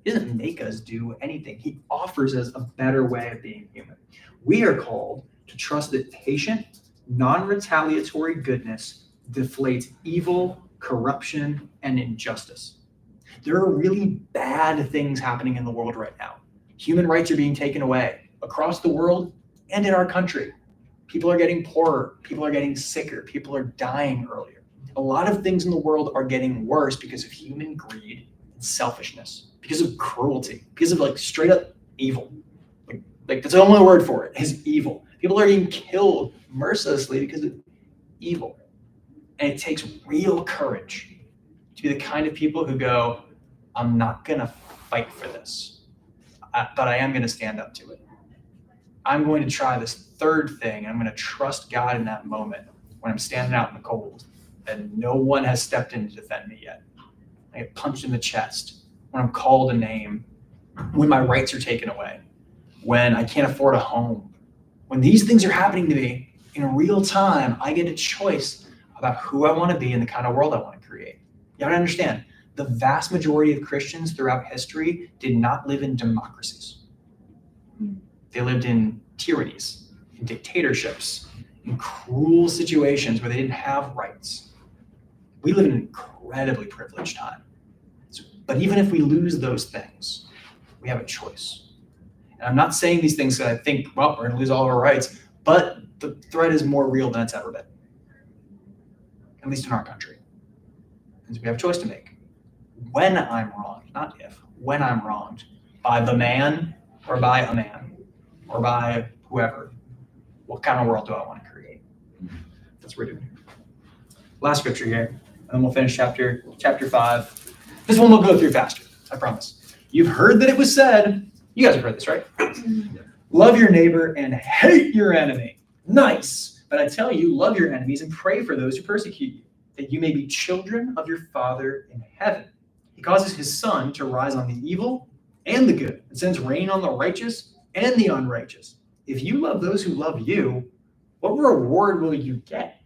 He doesn't make us do anything. He offers us a better way of being human. We are called to trust that patient, non-retaliatory goodness deflates evil, corruption, and injustice. There are really bad things happening in the world right now. Human rights are being taken away across the world and in our country. People are getting poorer. People are getting sicker. People are dying earlier. A lot of things in the world are getting worse because of human greed and selfishness, because of cruelty, because of like straight up evil. Like that's the only word for it is evil. People are being killed mercilessly because of evil. And it takes real courage to be the kind of people who go, I'm not going to fight for this, but I am going to stand up to it. I'm going to try this third thing. I'm going to trust God in that moment when I'm standing out in the cold and no one has stepped in to defend me yet. I get punched in the chest, when I'm called a name, when my rights are taken away, when I can't afford a home. When these things are happening to me in real time, I get a choice about who I want to be and the kind of world I want to create. You gotta understand, the vast majority of Christians throughout history did not live in democracies. They lived in tyrannies, in dictatorships, in cruel situations where they didn't have rights. We live in an incredibly privileged time. But even if we lose those things, we have a choice. And I'm not saying these things because I think, well, we're going to lose all of our rights, but the threat is more real than it's ever been, at least in our country. And so we have a choice to make. When I'm wronged, not if, when I'm wronged by the man or by a man or by whoever, what kind of world do I want to create? That's what we're doing. Last scripture here, and then we'll finish chapter 5. This one we'll go through faster, I promise. You've heard that it was said, you guys have heard this, right? Love your neighbor and hate your enemy. Nice. But I tell you, love your enemies and pray for those who persecute you, that you may be children of your Father in heaven. He causes his sun to rise on the evil and the good, and sends rain on the righteous and the unrighteous. If you love those who love you, what reward will you get?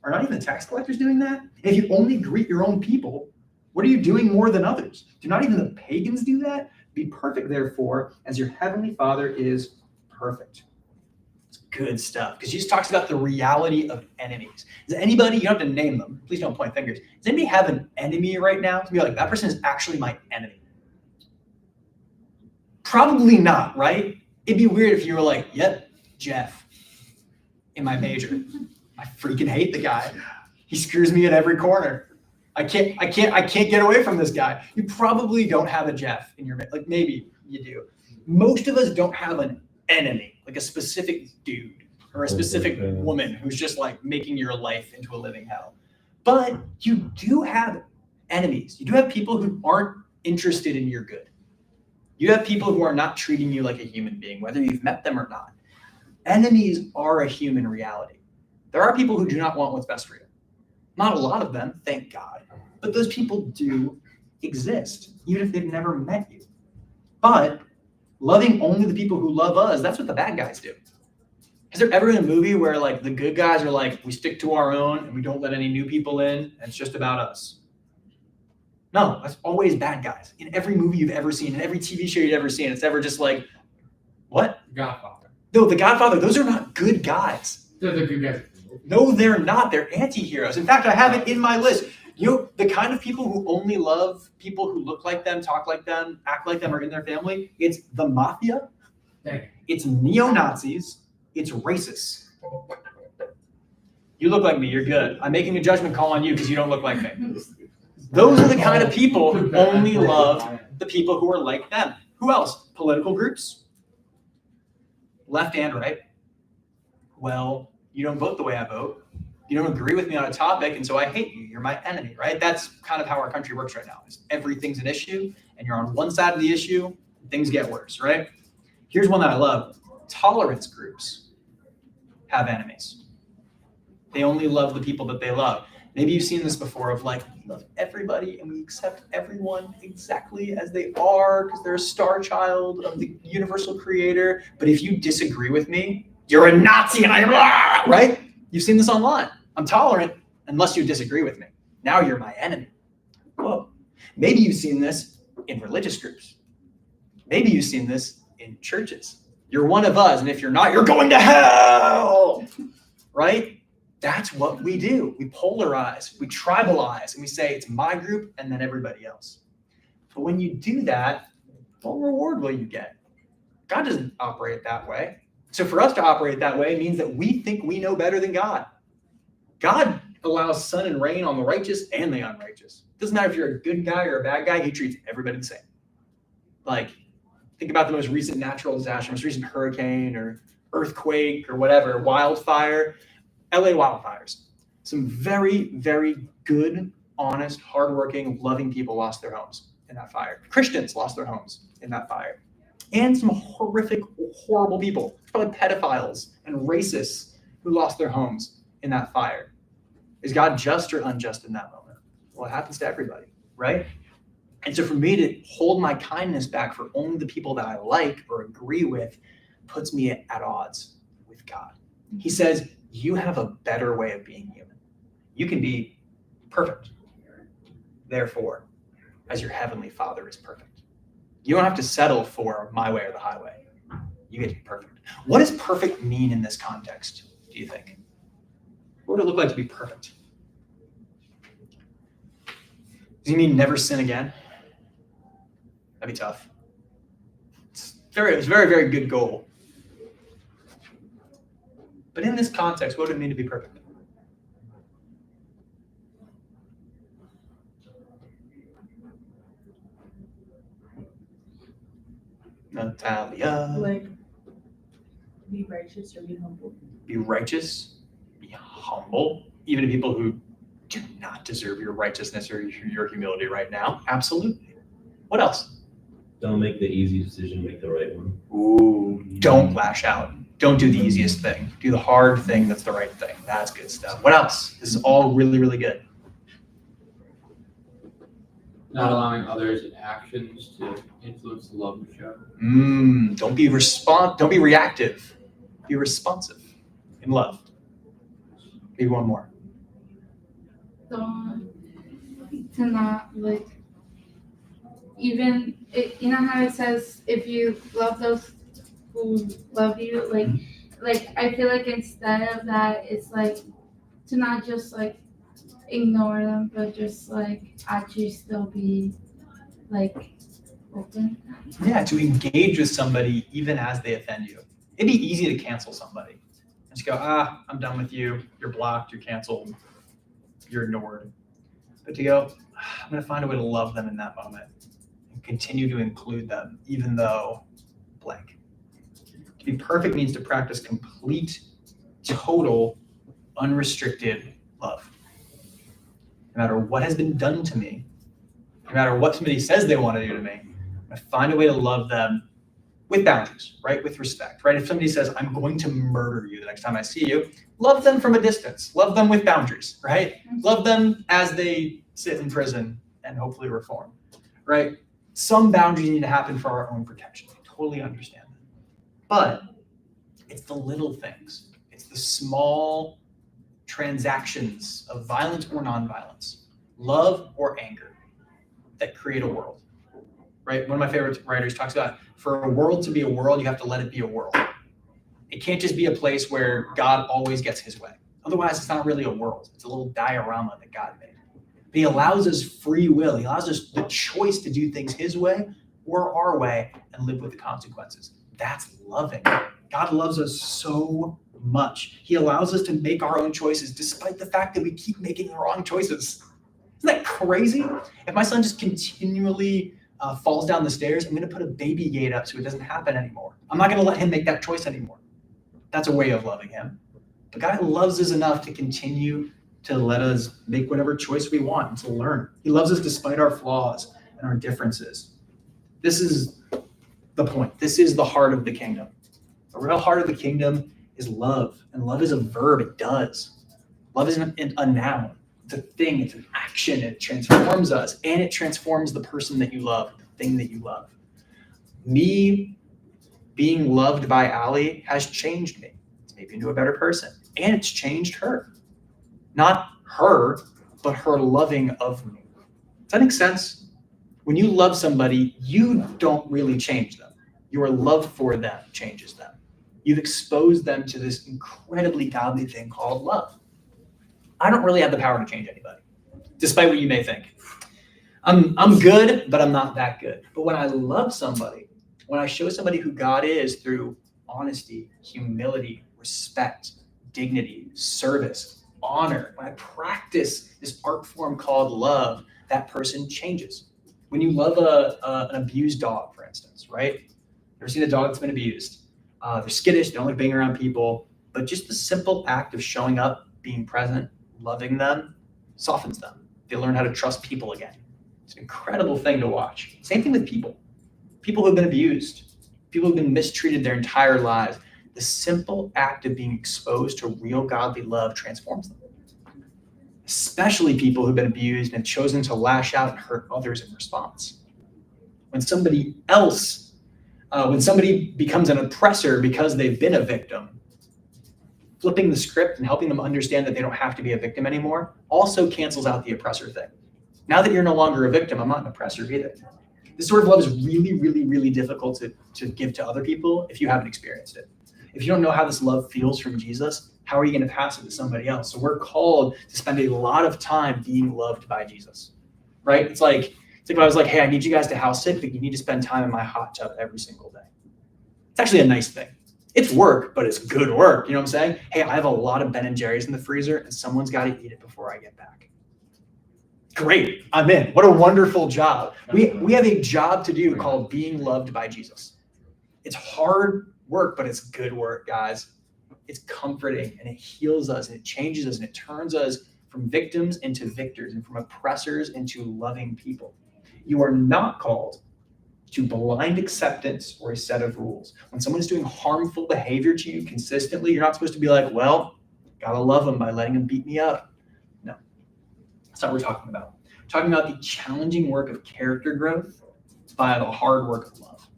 Are not even the tax collectors doing that? If you only greet your own people, what are you doing more than others? Do not even the pagans do that? Be perfect, therefore, as your heavenly Father is perfect. It's good stuff, because Jesus talks about the reality of enemies. Does anybody, you don't have to name them, please don't point fingers. Does anybody have an enemy right now to be like, that person is actually my enemy? Probably not, right? It'd be weird if you were like, yep, Jeff, in my major. I freaking hate the guy. He screws me at every corner. I can't get away from this guy. You probably don't have a Jeff in your, like maybe you do. Most of us don't have an enemy, like a specific dude or a specific woman who's just like making your life into a living hell. But you do have enemies. You do have people who aren't interested in your good. You have people who are not treating you like a human being, whether you've met them or not. Enemies are a human reality. There are people who do not want what's best for you. Not a lot of them, thank God. But those people do exist, even if they've never met you. But loving only the people who love us, that's what the bad guys do. Has there ever been a movie where like the good guys are like, we stick to our own and we don't let any new people in, and it's just about us? No, that's always bad guys. In every movie you've ever seen, in every TV show you've ever seen, it's ever just like, what? Godfather. No, The Godfather, those are not good guys. They're the good guys. No, they're not. They're anti-heroes. In fact, I have it in my list. You know, the kind of people who only love people who look like them, talk like them, act like them, or in their family, it's the mafia, it's neo-Nazis, it's racists. You look like me, you're good. I'm making a judgment call on you because you don't look like me. Those are the kind of people who only love the people who are like them. Who else? Political groups, left and right. Well, you don't vote the way I vote. You don't agree with me on a topic, and so I hate you. You're my enemy, right? That's kind of how our country works right now. Everything's an issue, and you're on one side of the issue, things get worse, right? Here's one that I love. Tolerance groups have enemies. They only love the people that they love. Maybe you've seen this before of like, we love everybody and we accept everyone exactly as they are because they're a star child of the universal creator. But if you disagree with me, you're a Nazi and right? You've seen this online. I'm tolerant unless you disagree with me. Now you're my enemy. Whoa. Maybe you've seen this in religious groups. Maybe you've seen this in churches. You're one of us, and if you're not, you're going to hell, right? That's what we do. We polarize, we tribalize, and we say it's my group and then everybody else. But when you do that, what reward will you get? God doesn't operate that way. So for us to operate that way means that we think we know better than God. God allows sun and rain on the righteous and the unrighteous. Doesn't matter if you're a good guy or a bad guy, he treats everybody the same. Like, think about the most recent natural disaster, most recent hurricane or earthquake or whatever, wildfire, LA wildfires. Some very, very good, honest, hardworking, loving people lost their homes in that fire. Christians lost their homes in that fire. And some horrific, horrible people, probably pedophiles and racists who lost their homes in that fire. Is God just or unjust in that moment? Well, it happens to everybody, right? And so for me to hold my kindness back for only the people that I like or agree with puts me at odds with God. He says, you have a better way of being human. You can be perfect. Therefore, as your heavenly Father is perfect. You don't have to settle for my way or the highway. You get to be perfect. What does perfect mean in this context, do you think? What would it look like to be perfect? Does he mean never sin again? That'd be tough. It's a very, very good goal. But in this context, what would it mean to be perfect? Natalia. Like, be righteous or be humble. Be righteous, be humble, even to people who do not deserve your righteousness or your humility right now. Absolutely. What else? Don't make the easy decision, make the right one. Ooh, don't lash out. Don't do the easiest thing. Do the hard thing that's the right thing. That's good stuff. What else? This is all really, really good. Not allowing others' actions to influence the love you show. Don't be reactive. Be responsive in love. Maybe one more. To not like, even you know how it says if you love those who love you, like I feel like instead of that, it's like to not just like ignore them, but just like actually still be like open. Yeah, to engage with somebody even as they offend you. It'd be easy to cancel somebody. Just go, I'm done with you. You're blocked. You're canceled. You're ignored. But to go, I'm going to find a way to love them in that moment and continue to include them, even though blank. To be perfect means to practice complete, total, unrestricted love. No matter what has been done to me, no matter what somebody says they want to do to me, I find a way to love them with boundaries, right? With respect, right? If somebody says, I'm going to murder you the next time I see you, love them from a distance. Love them with boundaries, right? Love them as they sit in prison and hopefully reform, right? Some boundaries need to happen for our own protection. I totally understand that. But it's the little things. It's the small transactions of violence or nonviolence, love or anger that create a world, right? One of my favorite writers talks about for a world to be a world, you have to let it be a world. It can't just be a place where God always gets his way. Otherwise, it's not really a world. It's a little diorama that God made. But he allows us free will. He allows us the choice to do things his way or our way and live with the consequences. That's loving. God loves us so much. He allows us to make our own choices despite the fact that we keep making the wrong choices. Isn't that crazy? If my son just continually falls down the stairs, I'm going to put a baby gate up so it doesn't happen anymore. I'm not going to let him make that choice anymore. That's a way of loving him. But God loves us enough to continue to let us make whatever choice we want and to learn. He loves us despite our flaws and our differences. This is the point. This is the heart of the kingdom. The real heart of the kingdom is love. And love is a verb. It does. Love isn't a noun. It's a thing. It's an action. It transforms us. And it transforms the person that you love, the thing that you love. Me being loved by Allie has changed me. It's made me into a better person. And it's changed her. Not her, but her loving of me. Does that make sense? When you love somebody, you don't really change them. Your love for them changes them. You've exposed them to this incredibly godly thing called love. I don't really have the power to change anybody, despite what you may think. I'm good, but I'm not that good. But when I love somebody, when I show somebody who God is through honesty, humility, respect, dignity, service, honor, when I practice this art form called love, that person changes. When you love an abused dog, for instance, right? Ever seen a dog that's been abused? They're skittish, they don't like being around people, but just the simple act of showing up, being present, loving them, softens them. They learn how to trust people again. It's an incredible thing to watch. Same thing with people. People who have been abused, people who have been mistreated their entire lives. The simple act of being exposed to real godly love transforms them. Especially people who've been abused and have chosen to lash out and hurt others in response. When somebody becomes an oppressor because they've been a victim, flipping the script and helping them understand that they don't have to be a victim anymore also cancels out the oppressor thing. Now that you're no longer a victim, I'm not an oppressor either. This sort of love is really, really, really difficult to give to other people if you haven't experienced it. If you don't know how this love feels from Jesus, how are you going to pass it to somebody else? So we're called to spend a lot of time being loved by Jesus, right? It's like if I was like, hey, I need you guys to house sit, but you need to spend time in my hot tub every single day. It's actually a nice thing. It's work, but it's good work. You know what I'm saying? Hey, I have a lot of Ben & Jerry's in the freezer, and someone's got to eat it before I get back. Great, I'm in. What a wonderful job. We have a job to do called being loved by Jesus. It's hard work, but it's good work, guys. It's comforting, and it heals us, and it changes us, and it turns us from victims into victors, and from oppressors into loving people. You are not called to blind acceptance or a set of rules. When someone is doing harmful behavior to you consistently, you're not supposed to be like, well, gotta love them by letting them beat me up. No, that's not what we're talking about. We're talking about the challenging work of character growth via the hard work of love.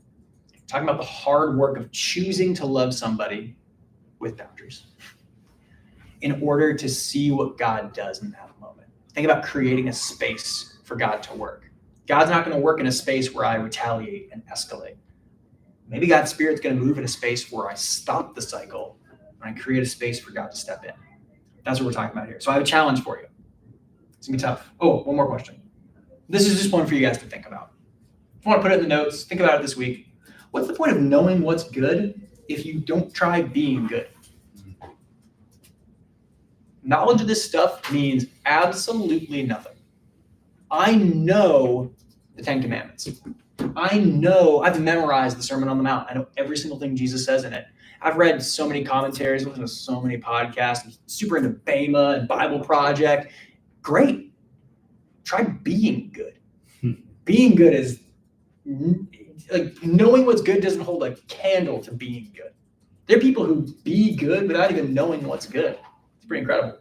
We're talking about the hard work of choosing to love somebody with boundaries in order to see what God does in that moment. Think about creating a space for God to work. God's not going to work in a space where I retaliate and escalate. Maybe God's Spirit's going to move in a space where I stop the cycle and I create a space for God to step in. That's what we're talking about here. So I have a challenge for you. It's going to be tough. Oh, one more question. This is just one for you guys to think about. If you want to put it in the notes, think about it this week. What's the point of knowing what's good if you don't try being good? Knowledge of this stuff means absolutely nothing. I know the 10 Commandments. I've memorized the Sermon on the Mount. I know every single thing Jesus says in it. I've read so many commentaries, listened to so many podcasts. I'm super into Bema and Bible Project. Great. Try being good. Being good is like knowing what's good doesn't hold a candle to being good. There are people who be good without even knowing what's good. It's pretty incredible.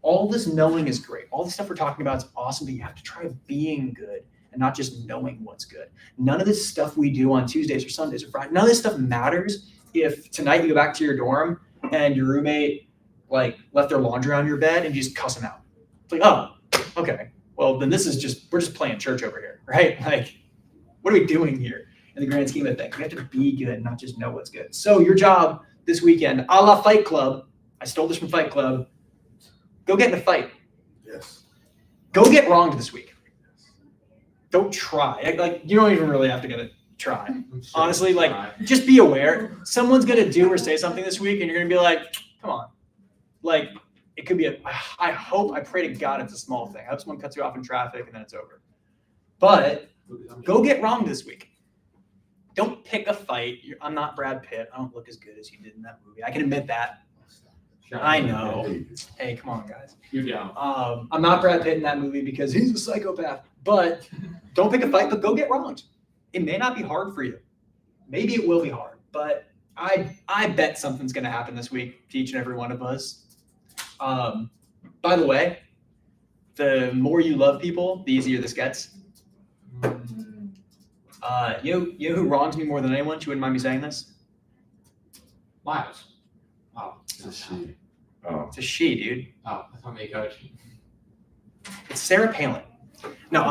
All this knowing is great. All the stuff we're talking about is awesome, but you have to try being good and not just knowing what's good. None of this stuff we do on Tuesdays or Sundays or Fridays, none of this stuff matters if tonight you go back to your dorm and your roommate like left their laundry on your bed and you just cuss them out. It's like, oh, okay. Well, then we're just playing church over here, right? Like, what are we doing here in the grand scheme of things? We have to be good, not just know what's good. So your job this weekend, a la Fight Club, I stole this from Fight Club, go get in a fight. Yes. Go get wronged this week. Don't try. Like you don't even really have to get a try. Honestly, like just be aware. Someone's gonna do or say something this week, and you're gonna be like, "Come on!" Like it could be I pray to God it's a small thing. I hope someone cuts you off in traffic, and then it's over. But go get wronged this week. Don't pick a fight. I'm not Brad Pitt. I don't look as good as you did in that movie. I can admit that. I know. Hey, come on, guys. You're down. I'm not Brad Pitt in that movie because he's a psychopath. But don't pick a fight, but go get wronged. It may not be hard for you. Maybe it will be hard. But I bet something's going to happen this week to each and every one of us. By the way, the more you love people, the easier this gets. You know who wrongs me more than anyone? She wouldn't mind me saying this? Miles. Oh, it's a she. Oh. It's a she, dude. Oh, I thought me coach. It's Sarah Palin. No.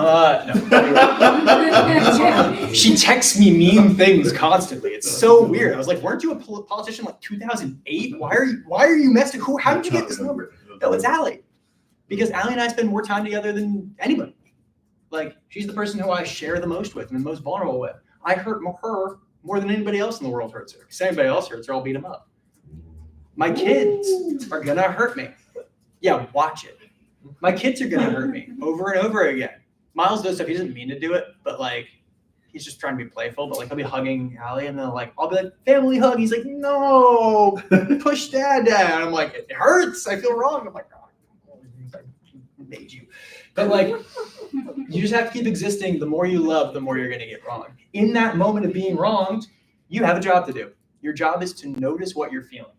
She texts me mean things constantly. It's so weird. I was like, weren't you a politician like 2008? Why are you messing? How did you get this number? No, it's Allie. Because Allie and I spend more time together than anybody. Like, she's the person who I share the most with and the most vulnerable with. I hurt her more than anybody else in the world hurts her. Because anybody else hurts her, I'll beat them up. My kids are gonna hurt me. Yeah, watch it. My kids are gonna hurt me over and over again. Miles does stuff, he doesn't mean to do it, but like, he's just trying to be playful, but like he'll be hugging Allie and then like, I'll be like, family hug. He's like, no, push dad down. I'm like, it hurts. I feel wrong. I'm like, oh, I made you. But like, you just have to keep existing. The more you love, the more you're going to get wronged. In that moment of being wronged, you have a job to do. Your job is to notice what you're feeling.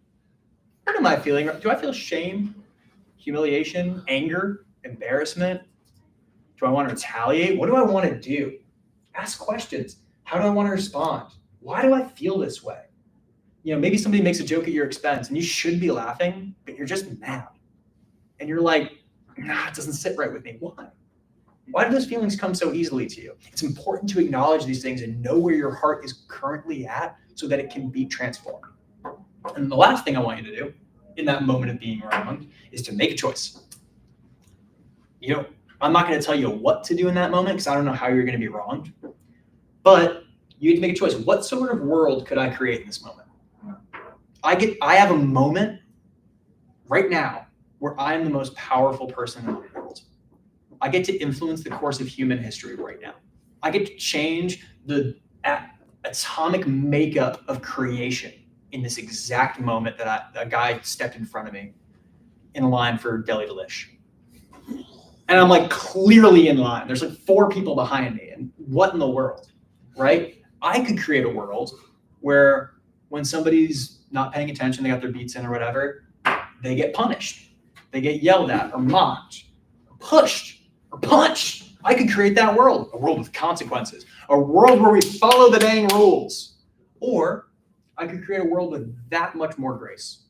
What am I feeling? Do I feel shame, humiliation, anger, embarrassment? Do I want to retaliate? What do I want to do? Ask questions. How do I want to respond? Why do I feel this way? You know, maybe somebody makes a joke at your expense and you should be laughing, but you're just mad. And you're like, nah, it doesn't sit right with me. Why? Why do those feelings come so easily to you? It's important to acknowledge these things and know where your heart is currently at so that it can be transformed. And the last thing I want you to do in that moment of being wronged is to make a choice. You know, I'm not going to tell you what to do in that moment because I don't know how you're going to be wronged. But you need to make a choice. What sort of world could I create in this moment? I have a moment right now where I am the most powerful person in the world. I get to influence the course of human history right now. I get to change the atomic makeup of creation in this exact moment that a guy stepped in front of me in line for Deli Delish. And I'm like clearly in line. There's like 4 people behind me. And what in the world, right? I could create a world where when somebody's not paying attention, they got their beats in or whatever, they get punished. They get yelled at or mocked, or pushed, or punched. I could create that world, a world with consequences, a world where we follow the dang rules. Or I could create a world with that much more grace.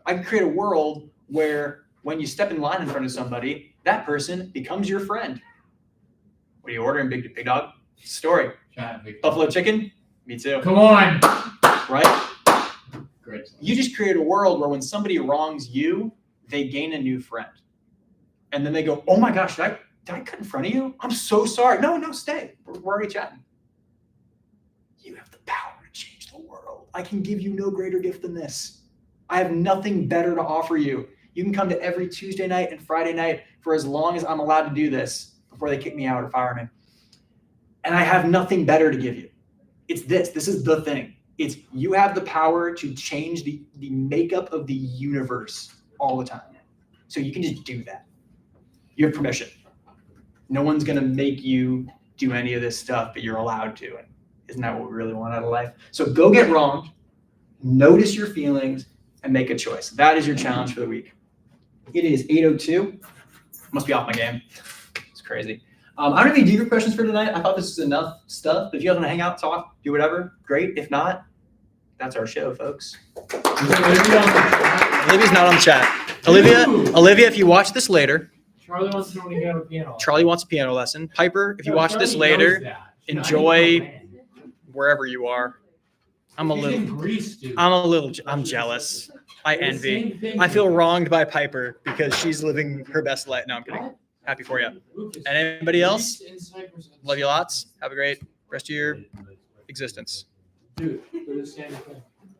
I could create a world where when you step in line in front of somebody, that person becomes your friend. What are you ordering, big dog? Story. Buffalo chicken? Me too. Come on. Right? Great. You just create a world where when somebody wrongs you, they gain a new friend. And then they go, oh my gosh, did I cut in front of you? I'm so sorry. No, stay. We're already chatting. You have the power to change the world. I can give you no greater gift than this. I have nothing better to offer you. You can come to every Tuesday night and Friday night for as long as I'm allowed to do this before they kick me out or fire me. And I have nothing better to give you. It's this. This is the thing. It's you have the power to change the makeup of the universe all the time. So you can just do that. You have permission. No one's going to make you do any of this stuff, but you're allowed to. And isn't that what we really want out of life? So go get wronged, notice your feelings, and make a choice. That is your challenge for the week. It is 8:02. Must be off my game. It's crazy. I don't have any deeper questions for tonight. I thought this was enough stuff. If you guys want to hang out, talk, do whatever, great. If not, that's our show, folks. Olivia's not on the chat. Olivia, if you watch this later. Charlie wants to know when you have a piano. Charlie wants a piano lesson. Piper, if you watch this later, enjoy wherever you are. I'm jealous. I envy. I feel wronged by Piper because she's living her best life. No, I'm kidding. Happy for you. And anybody else? Love you lots. Have a great rest of your existence. Dude, they're the same thing.